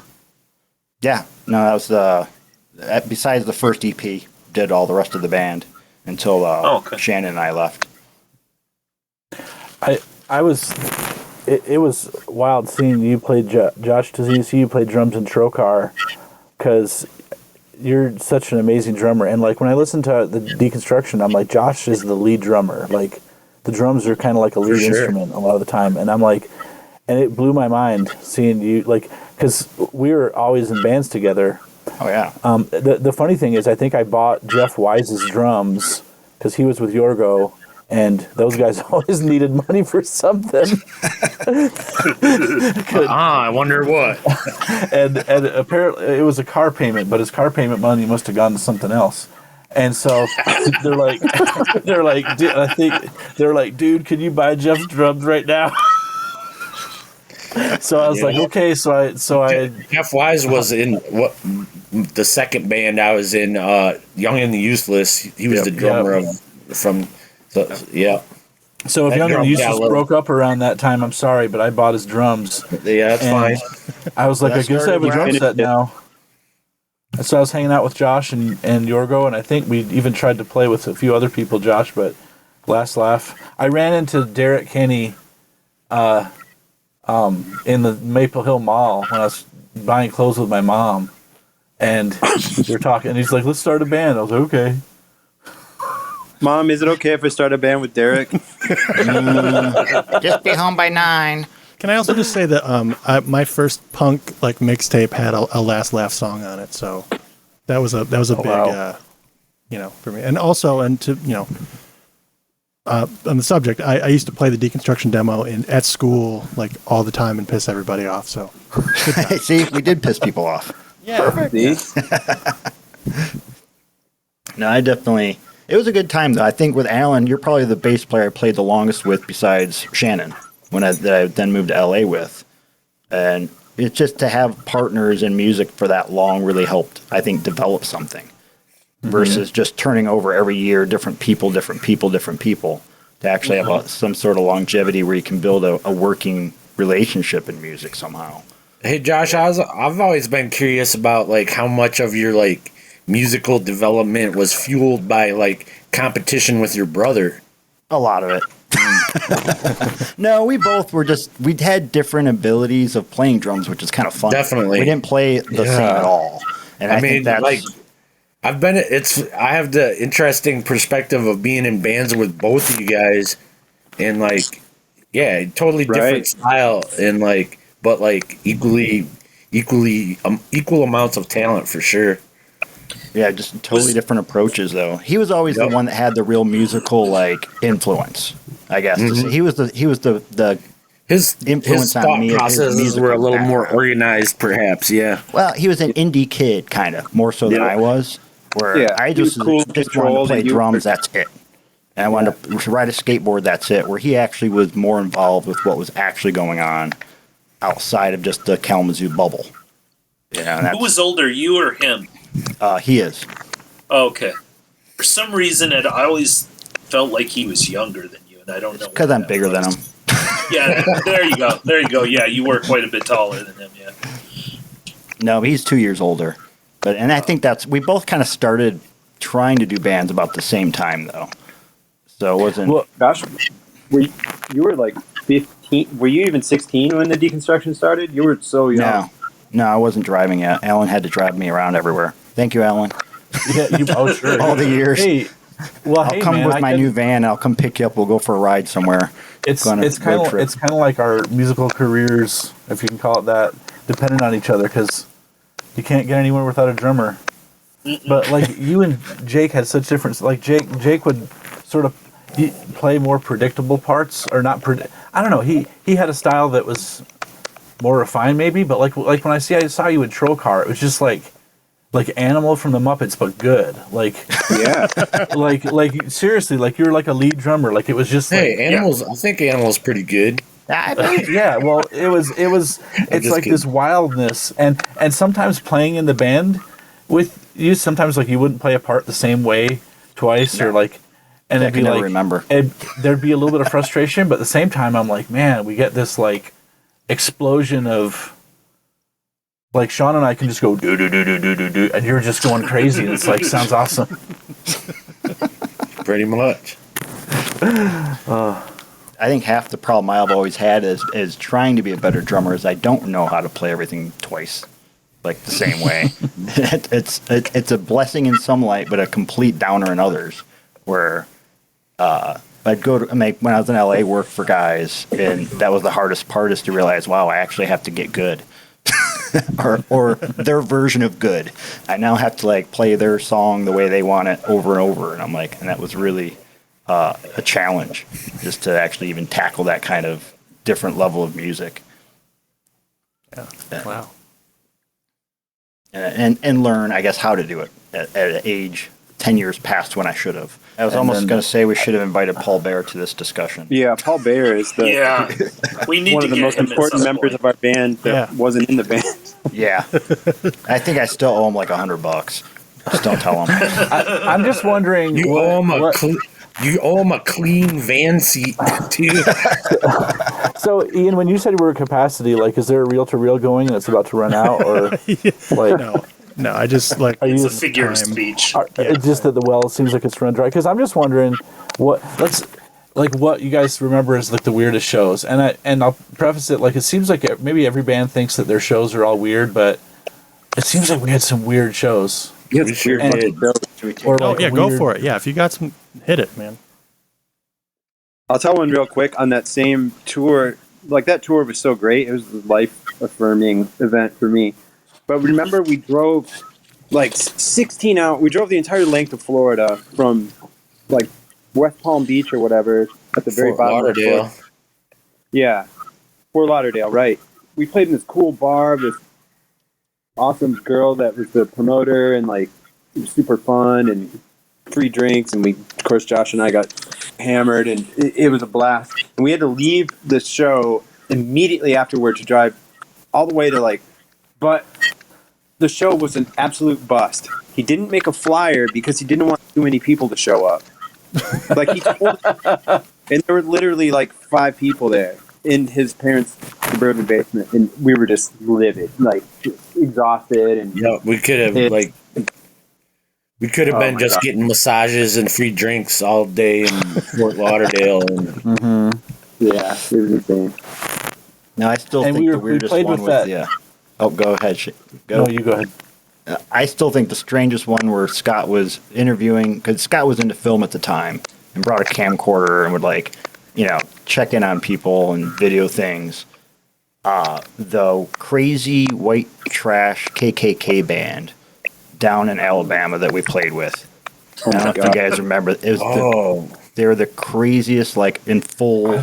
Yeah. No, that was besides the first EP, did all the rest of the band until Shannon and I left. It was wild seeing you play, Josh, to see you play drums in Trocar, because you're such an amazing drummer. And like when I listen to the Deconstruction, I'm like, Josh is the lead drummer. Like the drums are kind of like a lead instrument a lot of the time. And I'm like, and it blew my mind seeing you, like, because we were always in bands together. Oh yeah. The funny thing is, I think I bought Jeff Wise's drums because he was with Yorgo, and those guys always needed money for something. I wonder what. and apparently it was a car payment, but his car payment money must have gone to something else. And so they're like, dude, can you buy Jeff's drums right now? So I was like, okay. So I Jeff Wise was in the second band I was in, Young and the Useless. He was the drummer from. So if Young and the Useless broke up around that time, I'm sorry, but I bought his drums. Yeah, that's fine. I was like, I guess I have a drum set now. So I was hanging out with Josh and Yorgo, and I think we even tried to play with a few other people, Josh, but last laugh. I ran into Derek Kenny in the Maple Hill Mall when I was buying clothes with my mom, and we were talking, and he's like, let's start a band. I was like, okay. Mom, is it okay if I start a band with Derek? Just be home by 9. Can I also just say that my first punk mixtape had a Last Laugh song on it, so that was a big for me. And also, on the subject, I used to play the Deconstruction demo at school all the time and piss everybody off. So see, we did piss people off. Yeah, perfect. No, I definitely. It was a good time though. I think with Alan, you're probably the bass player I played the longest with, besides Shannon, that I then moved to LA with, and it's just to have partners in music for that long really helped, I think, develop something. Versus just turning over every year, different people, to actually have some sort of longevity where you can build a working relationship in music somehow. Hey Josh, I've always been curious about how much of your musical development was fueled by competition with your brother. A lot of it. No, we both were we had different abilities of playing drums, which is kind of fun. Definitely. We didn't play the same at all. And I think that's I have the interesting perspective of being in bands with both of you guys, and totally different style, and but equal amounts of talent for sure. Yeah, just totally different approaches though. He was always the one that had the real musical influence, I guess. He was the his influence thought on me. Processes were a little more organized, perhaps. Yeah. Well, he was an indie kid, kind of more so than I was. Where I just wanted to play drums, that's it. And I wanted to ride a skateboard, that's it. Where he actually was more involved with what was actually going on outside of just the Kalamazoo bubble. Who was older, you or him? He is. Okay. For some reason, I always felt like he was younger than you, and I don't know. Because I'm bigger than him. Yeah, there you go. There you go. Yeah, you were quite a bit taller than him, yeah. No, he's 2 years older. And I think we both kind of started trying to do bands about the same time, though. So it wasn't. Well, gosh, you were 15? Were you even 16 when the Deconstruction started? You were so young. No, I wasn't driving yet. Alan had to drive me around everywhere. Thank you, Alan. Yeah, sure. All the years. Hey, Well, I'll hey, come man, with I my can- new van. I'll come pick you up. We'll go for a ride somewhere. It's Go on a it's kind road of trip. it's kind of like our musical careers, if you can call it that, dependent on each other, because you can't get anywhere without a drummer. But like you and Jake had such different. Like Jake would sort of play more predictable parts, or not. I don't know. He had a style that was more refined, maybe. But like when I saw you in Troll Car, it was just like Animal from the Muppets, but good. Like Yeah. like seriously, like you were like a lead drummer. Like it was just like, Hey, Animals. I think Animals pretty good. yeah, well, it's just like this kidding. wildness, and sometimes playing in the band with you, sometimes like you wouldn't play a part the same way twice, or like, and I it'd be can never like, remember. there'd be a little bit of frustration, but at the same time, I'm like, man, we get this like explosion of. Like Sean and I can just go do do do do do do do, and you're just going crazy, and it's like sounds awesome. Pretty much. I think half the problem I've always had is trying to be a better drummer is I don't know how to play everything twice, like the same way. It's a blessing in some light, but a complete downer in others. Where I'd go to make when I was in LA, work for guys, and that was the hardest part is to realize, wow, I actually have to get good. or their version of good. I now have to like play their song the way they want it over and over, and I'm like, and that was really a challenge just to actually even tackle that kind of different level of music. Wow. And learn, I guess, how to do it at an age 10 years past when I should have. I was almost going to say we should have invited Paul Bear to this discussion. Yeah, Paul Bear is We need one to of the get most him at important some members point. of our band that wasn't in the band. Yeah. I think I still owe him like $100. Just don't tell him. I'm just wondering, You owe him a clean van seat too. So, Ian, when you said we were capacity, like, is there a reel-to-reel going and it's about to run out, or like, No, I just like It's a use figure of time. speech. it's just that the well seems like it's run dry? Because I'm just wondering what you guys remember as like the weirdest shows, and I'll preface it like it seems like maybe every band thinks that their shows are all weird, but it seems like we had some weird shows. We sure did. Or Oh like yeah, go weird- for it. Yeah, if you got some, hit it, man. I'll tell one real quick on that same tour. Like that tour was so great. It was a life-affirming event for me. But remember, we drove like 16 hours. We drove the entire length of Florida from like West Palm Beach or whatever at the very Fort bottom. Lauderdale. Of Florida. Yeah, Fort Lauderdale, right. We played in this cool bar, this awesome girl that was the promoter, and like it was super fun and free drinks. And of course, Josh and I got hammered, and it was a blast. And we had to leave the show immediately afterward to drive all the way to but the show was an absolute bust. He didn't make a flyer because he didn't want too many people to show up. He told, and there were literally 5 people there in his parents' suburban basement, and we were just livid, just exhausted, and Yeah, we could have been just God. getting massages and free drinks all day in Fort Lauderdale. And yeah, it was insane. No, I still And think we the were- we weirdest played one with was that- Oh, go ahead. Go. No, you go ahead. I still think the strangest one where Scott was interviewing, because Scott was into film at the time and brought a camcorder and would check in on people and video things. The crazy white trash KKK band down in Alabama that we played with. I don't know if you guys remember. It was they were the craziest, in full,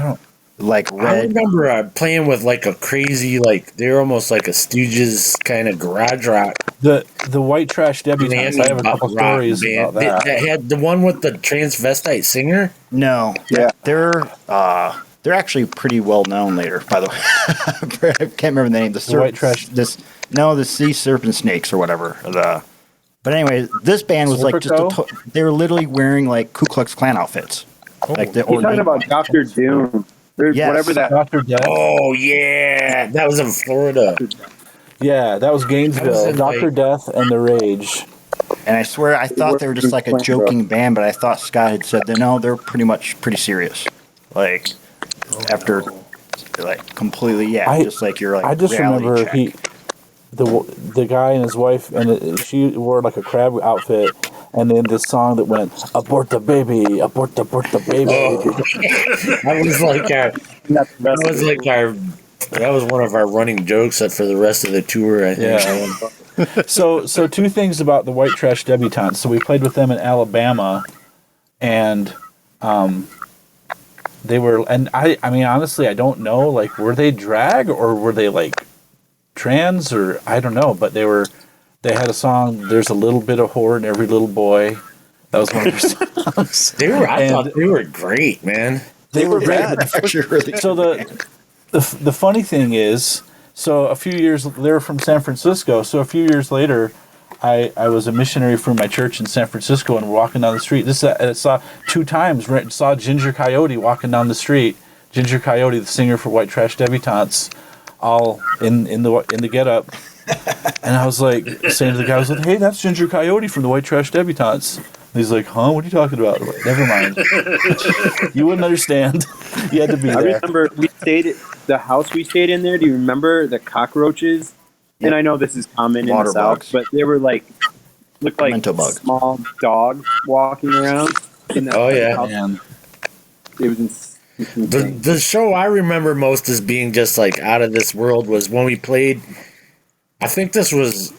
I red. remember playing with a crazy, they were almost like a Stooges kind of garage rock. The white trash debutantes. I have a couple rock stories band. about that. That had the one with the transvestite singer. No, Yeah. they're actually pretty well known later. By the way, I can't remember the name. The white trash. The Sea Serpent Snakes or whatever. But anyway, this band was Serpico? they were literally wearing Ku Klux Klan outfits. You're talking about Dr. Doom. Or Yes. whatever that. Dr. Death. Oh yeah, that was in Florida. Yeah, that was Gainesville. That was in, Dr. Death and the Rage. And I swear, I thought they were just a joking band, but I thought Scott had said that no, they're pretty serious. After completely, just like you're I just reality remember check. the guy and his wife, and she wore a crab outfit, and then this song that went abort the baby, abort the baby. That was like that was one of our running jokes for the rest of the tour, I think. Yeah. So two things about the White Trash Debutantes. So we played with them in Alabama, and they were, and I mean, honestly, I don't know, like, were they drag or were they like trans, or I don't know, but they had a song, There's a Little Bit of Whore in Every Little Boy. That was one of their songs. I thought they were great, man. They were great. Actually, really So the funny thing is, so a few years, they were from San Francisco, so a few years later, I was a missionary for my church in San Francisco, and we're walking down the street. I saw two times, saw Ginger Coyote walking down the street. Ginger Coyote, the singer for White Trash Debutantes, all in the getup. And I was like, saying to the guy, I was like, hey, that's Ginger Coyote from the White Trash Debutantes. And he's like, huh, what are you talking about? I'm like, never mind. You wouldn't understand. You had to be there. I remember we stayed at the house we stayed in there. Do you remember the cockroaches? And I know this is common in Water the South, bugs. but they were looked like Pimento bugs. small dogs walking around. In that Oh, yeah. house. Man. It was insane. The show I remember most as being just like out of this world was when we played. I think this was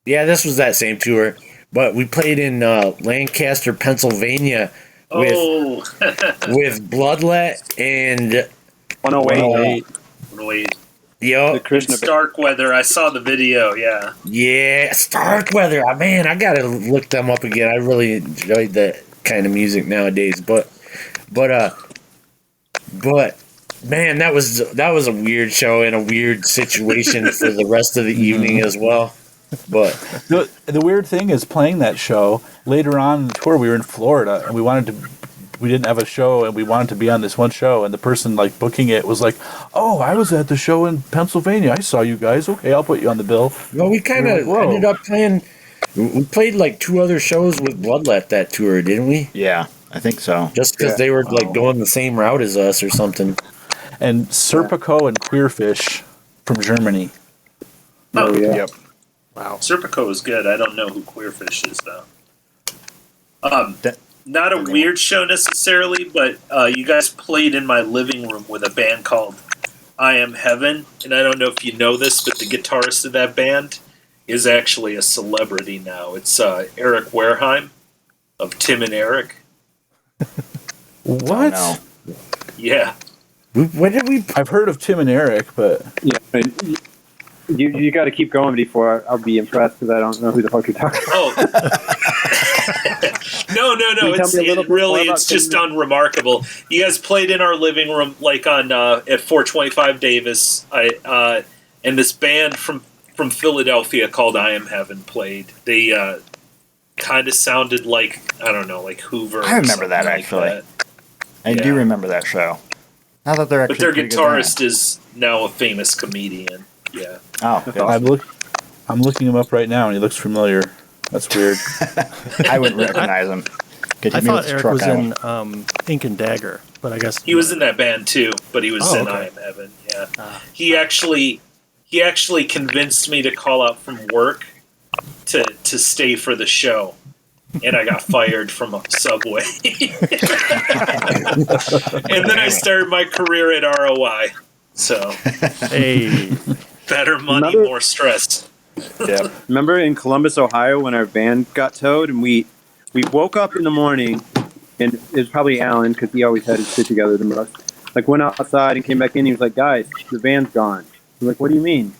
that same tour, but we played in Lancaster, Pennsylvania with Bloodlet and 108. Wait, yo, Krishna Starkweather. I saw the video. Yeah. yeah, Starkweather. Man, I gotta look them up again. I really enjoyed that kind of music nowadays, but man, that was a weird show and a weird situation for the rest of the evening as well. But The weird thing is, playing that show later on in the tour, we were in Florida and we didn't have a show and we wanted to be on this one show, and the person like booking it was like, oh, I was at the show in Pennsylvania, I saw you guys, okay, I'll put you on the bill. well, we kind of Whoa. ended up playing. We played like 2 other shows with Bloodlet that tour, didn't we? Yeah, I think so. Just because they were like going the same route as us or something. And Serpico and Queerfish from Germany. Oh, yeah. Yep. Wow. Serpico is good. I don't know who Queerfish is though. That- Not a weird show necessarily, but you guys played in my living room with a band called I Am Heaven, and I don't know if you know this, but the guitarist of that band is actually a celebrity now. It's Eric Wareheim of Tim and Eric. What? No. Yeah. When did we? I've heard of Tim and Eric, but Yeah, but you got to keep going before I'll be impressed, because I don't know who the fuck you're talking about. Oh. No. Can you tell me a little bit more Really, about it's just Tim? unremarkable. You guys played in our living room, like on at 425 Davis. And this band from Philadelphia called I Am Heaven played. They kind of sounded like, I don't know, like Hoover. I or remember that, something actually. that. I do Yeah. remember that show. I thought they're actually But their pretty good guitarist band. is now a famous comedian. Yeah. Oh, good. I'm looking him up right now, and he looks familiar. That's weird. I wouldn't recognize him. I thought Eric was in Ink and Dagger, but I guess He was in that band too, but he was Oh, in okay. I Am Heaven. Yeah. He actually convinced me to call out from work to stay for the show. And I got fired from a Subway. And then I started my career at ROI. So, Hey, better money, Another- more stress. Yeah. Remember in Columbus, Ohio, when our van got towed, and we woke up in the morning, and it was probably Alan, because he always had his shit together the most. Like, went outside and came back in. He was like, "Guys, the van's gone." We're like, "What do you mean?"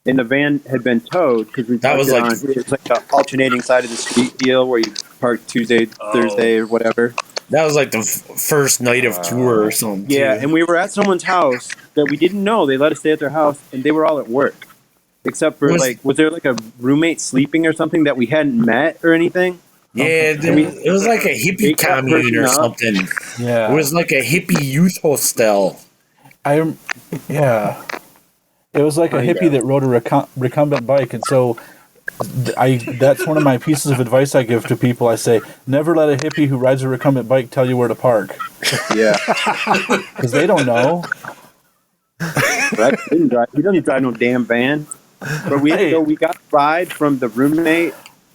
And the van had been towed because we That parked was it like- on. It's like the alternating side of the street deal where you park Tuesday, Thursday, or whatever. That was like the first night of tour or something. Yeah, too. and we were at someone's house that we didn't know. They let us stay at their house, and they were all at work. Except for, was there like a roommate sleeping or something that we hadn't met or anything? Yeah, it was like a hippie commune or something. Yeah. It was like a hippie youth hostel. Yeah. It was like a hippie that rode a recumbent bike, and so that's one of my pieces of advice I give to people. I say, never let a hippie who rides a recumbent bike tell you where to park, Yeah. because they don't know. Rex didn't drive. He doesn't drive no damn van. But we got a ride from the roommate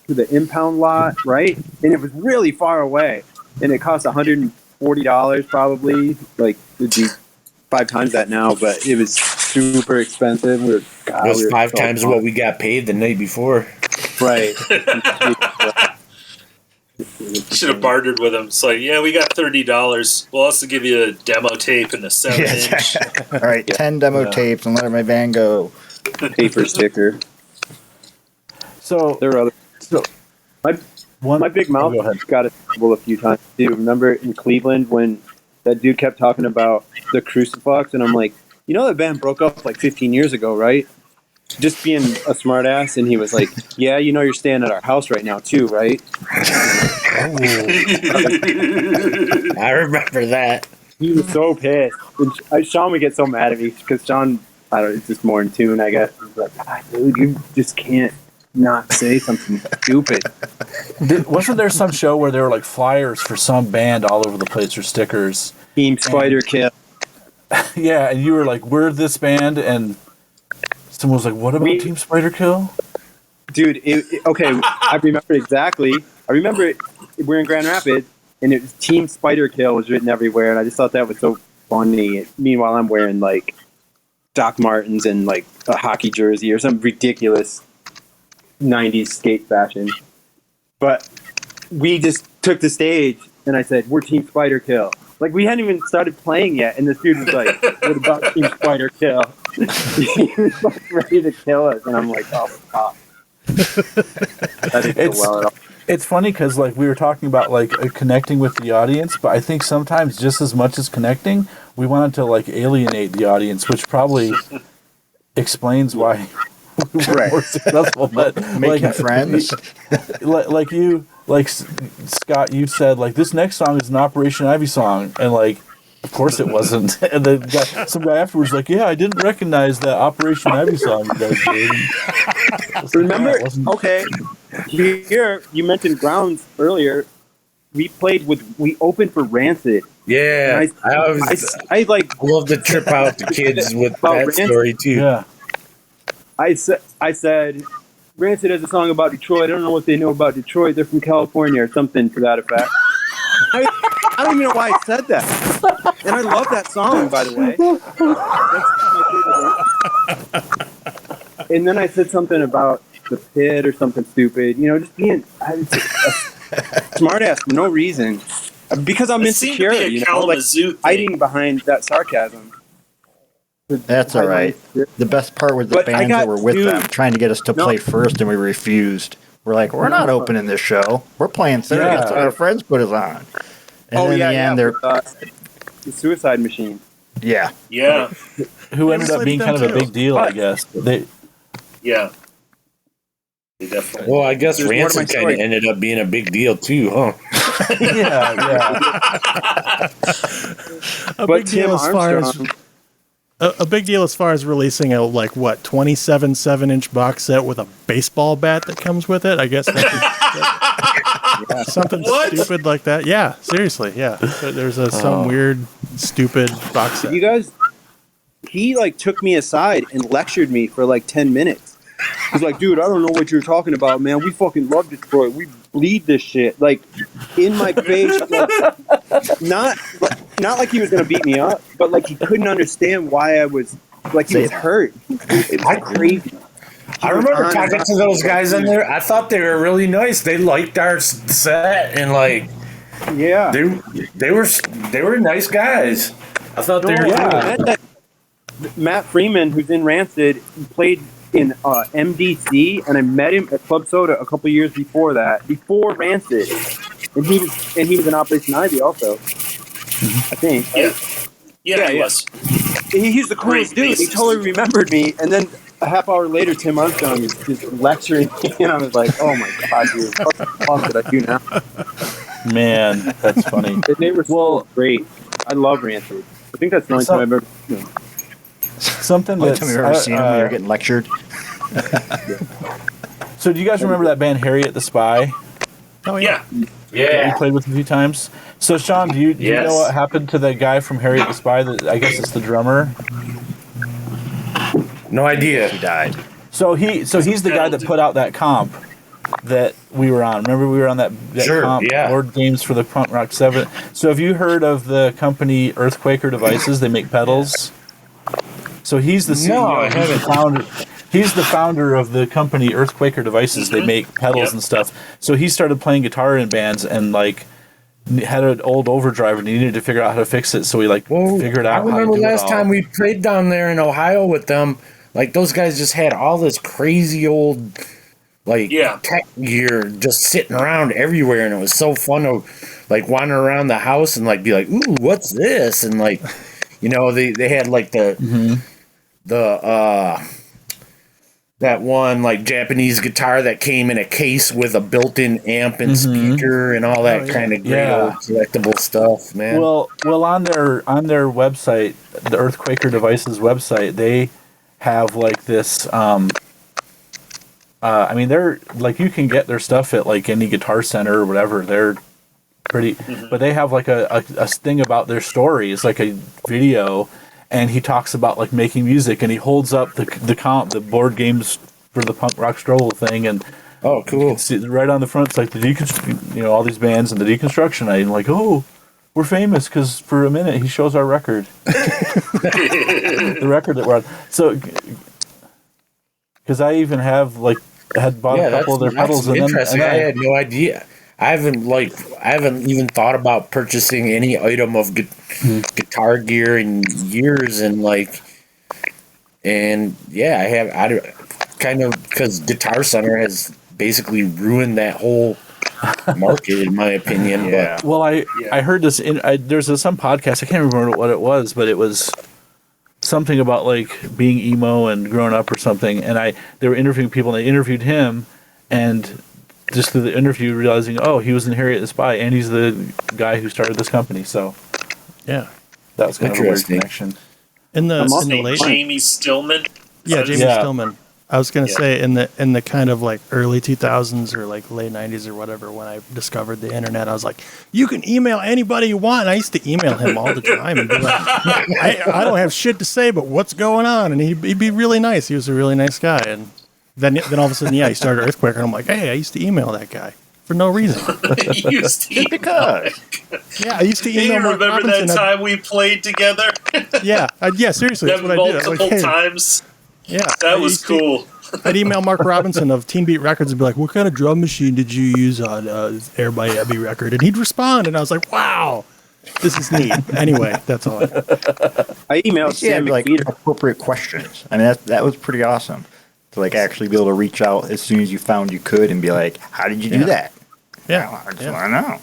to the impound lot, right? And it was really far away, and it cost $140 probably. Like it'd be 5 times that now, but it was super expensive. It was 5 times what we got paid the night before. Right. Should have bartered with him. It's like, yeah, we got $30. We'll also give you a demo tape and a 7-inch. All right, 10 demo tapes and let my van go. Paper sticker. So There are other. So My big mouth Go ahead. got a trouble a few times too. Remember in Cleveland when that dude kept talking about the Crucifix, and I'm like, you know that band broke up like 15 years ago, right? Just being a smart ass, and he was like, yeah, you know you're staying at our house right now too, right? I remember that. He was so pissed. And Sean would get so mad at me because Sean, I don't know, it's just more in tune, I guess. He's like, God, dude, you just can't not say something stupid. wasn't there some show where there were like flyers for some band all over the place or stickers? Team Spider Kill. Yeah, and you were like, we're this band, and someone was like, what about Team Spider Kill? Dude, okay, I remember exactly. I remember we're in Grand Rapids, and it was Team Spider Kill was written everywhere, and I just thought that was so funny. Meanwhile, I'm wearing like Doc Martens and like a hockey jersey or some ridiculous 90s skate fashion. But we just took the stage, and I said, we're Team Spider Kill. Like, we hadn't even started playing yet, and this dude was like, what about Team Spider Kill? He was like ready to kill us, and I'm like, oh, fuck. That didn't go well at all. It's funny because like we were talking about like connecting with the audience, but I think sometimes just as much as connecting, we wanted to like alienate the audience, which probably explains why we were more successful. But Making friends. like Scott, you said like this next song is an Operation Ivy song, and like of course it wasn't. And then some guy afterwards like, yeah, I didn't recognize that Operation Ivy song you guys did. Remember? Okay. Here, you mentioned Grounds earlier. We opened for Rancid. Yeah, I love to trip out the kids with About that Rancid? story too. Yeah. I said, Rancid has a song about Detroit. I don't know what they know about Detroit. They're from California or something to that effect. I don't even know why I said that. And I love that song, by the way. That's my favorite one. And then I said something about the pit or something stupid. You know, just being a smart ass for no reason. Because I'm insecure, you know, like hiding behind that sarcasm. That's all right. The best part was the bands that were with them trying to get us to play first, and we refused. We're like, we're not opening this show. We're playing third. That's what our friends put us on. And in the end, they're the Suicide Machine. Yeah. Who ended up being kind of a big deal, I guess. They definitely. Well, I guess Rancid kind of ended up being a big deal too, huh? A big deal as far as releasing a 27 7-inch box set with a baseball bat that comes with it. I guess something stupid like that. Yeah, seriously. Yeah, there's some weird, stupid box set. You guys, he took me aside and lectured me for 10 minutes. He's like, dude, I don't know what you're talking about, man. We fucking love Detroit. We bleed this shit. In my face. Not like he was going to beat me up, but he couldn't understand why I was, he was hurt. It was crazy. I remember talking to those guys in there. I thought they were really nice. They liked our set and they were nice guys. I thought they were Matt Freeman, who's in Rancid, played in MDC, and I met him at Club Soda a couple years before Rancid, and he was in Operation Ivy also. I think. Yeah, he was. He's the coolest dude. He totally remembered me, and then a half hour later, Tim Armstrong is just lecturing me, and I was like, "Oh my god, dude, what the fuck did I do now?" Man, that's funny. They were so great. I love Rancid. I think that's the only time I've ever. Something that's time you've ever seen them, you're getting lectured. So, do you guys remember that band Harriet the Spy? Oh yeah. You played with a few times. So, Sean, do you know what happened to the guy from Harriet the Spy? I guess it's the drummer. No idea. He died. So he's the guy that put out that comp that we were on. Remember we were on that Sure, comp yeah. board games for the Punk Rock 7. So have you heard of the company Earthquaker Devices? They make pedals. So he's the CEO. No, I he's the founder. He's the founder of the company Earthquaker Devices. They make pedals and stuff. So he started playing guitar in bands and like had an old overdrive and he needed to figure out how to fix it. So he figured out. I remember how to do last it all. time we played down there in Ohio with them. Like those guys just had all this crazy old tech gear just sitting around everywhere, and it was so fun to like wander around the house and like be like, "Ooh, what's this?" And like, they had like the that one like Japanese guitar that came in a case with a built-in amp and speaker and all that kind of great old collectible stuff, man. Well, on their website, the Earthquaker Devices website, they have like this. I mean, they're like you can get their stuff at like any Guitar Center or whatever. They're pretty, but they have like a thing about their story. It's like a video, and he talks about like making music, and he holds up the board games for the Punk Rock Stroll thing, and oh, cool! See, right on the front, it's like the all these bands and the Deconstruction night, and like, oh, we're famous because for a minute he shows our record, the record that we're on. So, because I even had bought a couple of their pedals, and interesting. I had no idea. I haven't even thought about purchasing any item of guitar gear in years, and I kind of because Guitar Center has basically ruined that whole market, in my opinion. Yeah. But well, I heard this there's some podcast, I can't remember what it was, but it was something about like being emo and growing up or something, and they were interviewing people, and they interviewed him, and just through the interview realizing, oh, he was in Harriet the Spy, and he's the guy who started this company. So Yeah. that was kind of a weird connection. In the late Jamie Stillman. Yeah, Jamie Stillman. I was gonna say in the kind of like early 2000s or like late 90s or whatever, when I discovered the internet, I was like, you can email anybody you want. And I used to email him all the time and be like, I don't have shit to say, but what's going on? And he'd be really nice. He was a really nice guy. And then all of a sudden, he started Earthquaker, and I'm like, hey, I used to email that guy for no reason. Just because. Yeah, I used to Hey, email. Mark remember Robinson. that time we played together? Yeah, seriously, that's what I did. I was multiple like, hey, times. yeah, That was cool. I'd email Mark Robinson of Teen Beat Records and be like, what kind of drum machine did you use on Air by Abbey record? And he'd respond, and I was like, wow, this is neat. Anyway, that's all. I emailed He had Sam like McFeeder. appropriate questions. I mean, that was pretty awesome to like actually be able to reach out as soon as you found you could and be like, how did you do that? Yeah, I just want to know.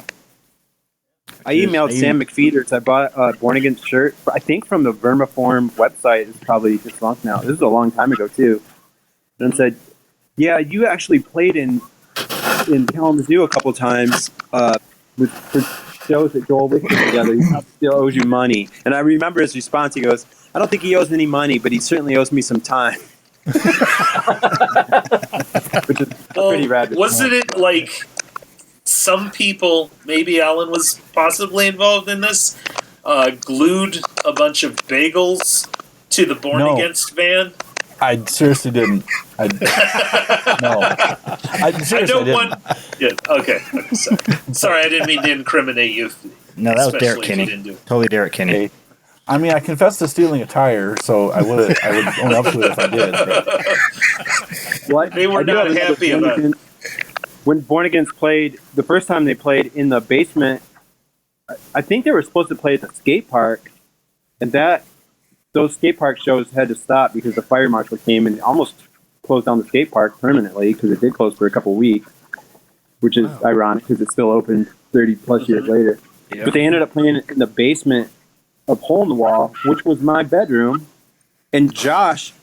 I emailed Sam McFeeders. I bought a Born Against shirt, I think from the Vermiform website. It's probably defunct now. This is a long time ago, too. And said, yeah, you actually played in Kalamazoo a couple times for shows that Joel Wick put together. He still owes you money. And I remember his response. He goes, I don't think he owes any money, but he certainly owes me some time. Which is pretty rad. Wasn't it like some people, maybe Alan was possibly involved in this, glued a bunch of bagels to the Born Against van? I seriously didn't. I seriously didn't. Yeah, okay. Sorry, I didn't mean to incriminate you. No, that was especially Derek if you Kinney. didn't do it. Totally Derek Kinney. Okay. I mean, I confessed to stealing a tire, so I would own up to it if I did. They were not happy about it. When Born Against played, the first time they played in the basement, I think they were supposed to play at the skate park, and those skate park shows had to stop because the fire marshal came and almost closed down the skate park permanently because it did close for a couple of weeks, which is ironic because it's still open 30 plus years later. Yep. But they ended up playing in the basement of Hole in the Wall, which was my bedroom, and Josh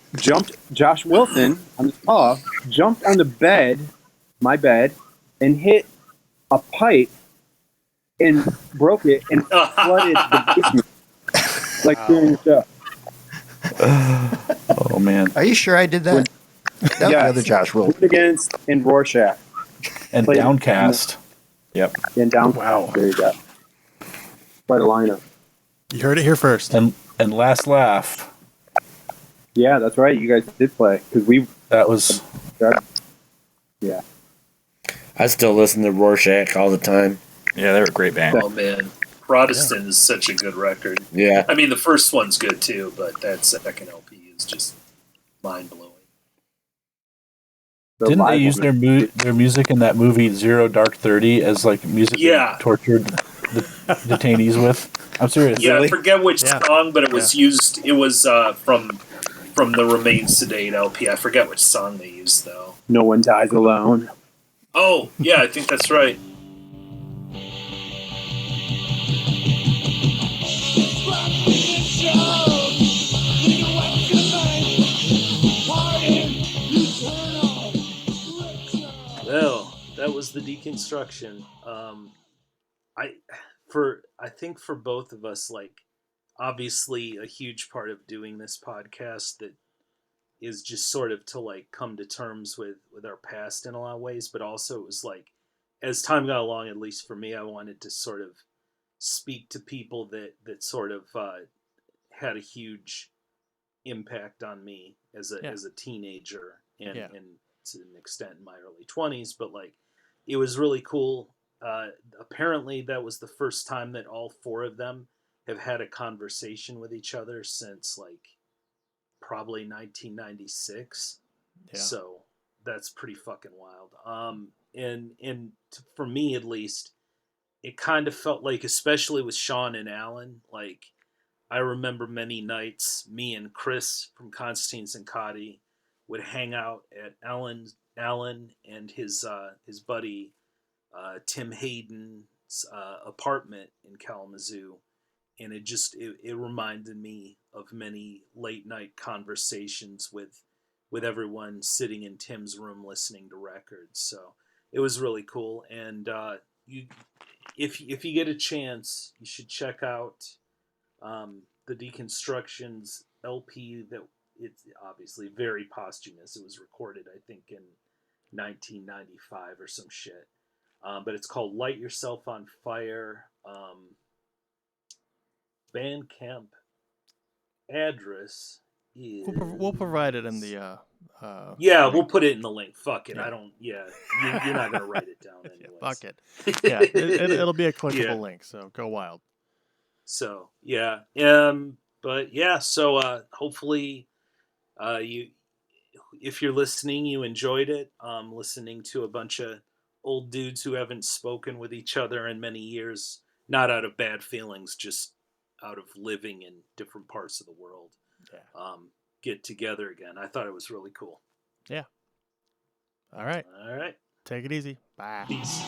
Wilson on his paw jumped on my bed, and hit a pipe and broke it and flooded the basement like during the show. Oh man! Are you sure I did that? That was the other Josh Wilson. Born Against and Rorschach. And Played Downcast. Yep. And Downcast. Wow. There you go. Quite a lineup. You heard it here first. And Last Laugh. Yeah, that's right. You guys did play because That was. Yeah. I still listen to Rorschach all the time. Yeah, they're a great band. Oh man, Protestant is such a good record. Yeah. I mean, the first one's good too, but that second LP is just mind blowing. Didn't they use their music in that movie Zero Dark 30 as like music they tortured the detainees with? I'm serious. Yeah, really? I forget which song, but it was used. It was from the Remains to Date LP. I forget which song they used though. No One Dies Alone. Oh, yeah, I think that's right. Well, that was the deconstruction. I think for both of us, like, obviously a huge part of doing this podcast that is just sort of to like come to terms with our past in a lot of ways, but also it was like as time got along, at least for me, I wanted to sort of speak to people that sort of had a huge impact on me as a teenager and to an extent in my early 20s, but like it was really cool. Apparently that was the first time that all four of them have had a conversation with each other since like probably 1996. Yeah. So that's pretty fucking wild. For me at least, it kind of felt like, especially with Sean and Alan, like I remember many nights me and Chris from Constantine Zincati would hang out at Alan and his buddy Tim Hayden's apartment in Kalamazoo, and it reminded me of many late night conversations with everyone sitting in Tim's room listening to records. So it was really cool, and if you get a chance, you should check out the Deconstruction's LP. That it's obviously very posthumous. It was recorded, I think, in 1995 or some shit. But it's called Light Yourself on Fire. Bandcamp address is... We'll provide it in the... we'll put it in the link. Fuck it. Yeah. I don't... Yeah, you're not going to write it down anyways. Fuck it. Yeah, it'll be a clickable link, so go wild. So, yeah. But, yeah, so hopefully you... If you're listening, you enjoyed it. Listening to a bunch of old dudes who haven't spoken with each other in many years, not out of bad feelings, just out of living in different parts of the world, get together again. I thought it was really cool. Yeah. All right. Take it easy. Bye. Peace.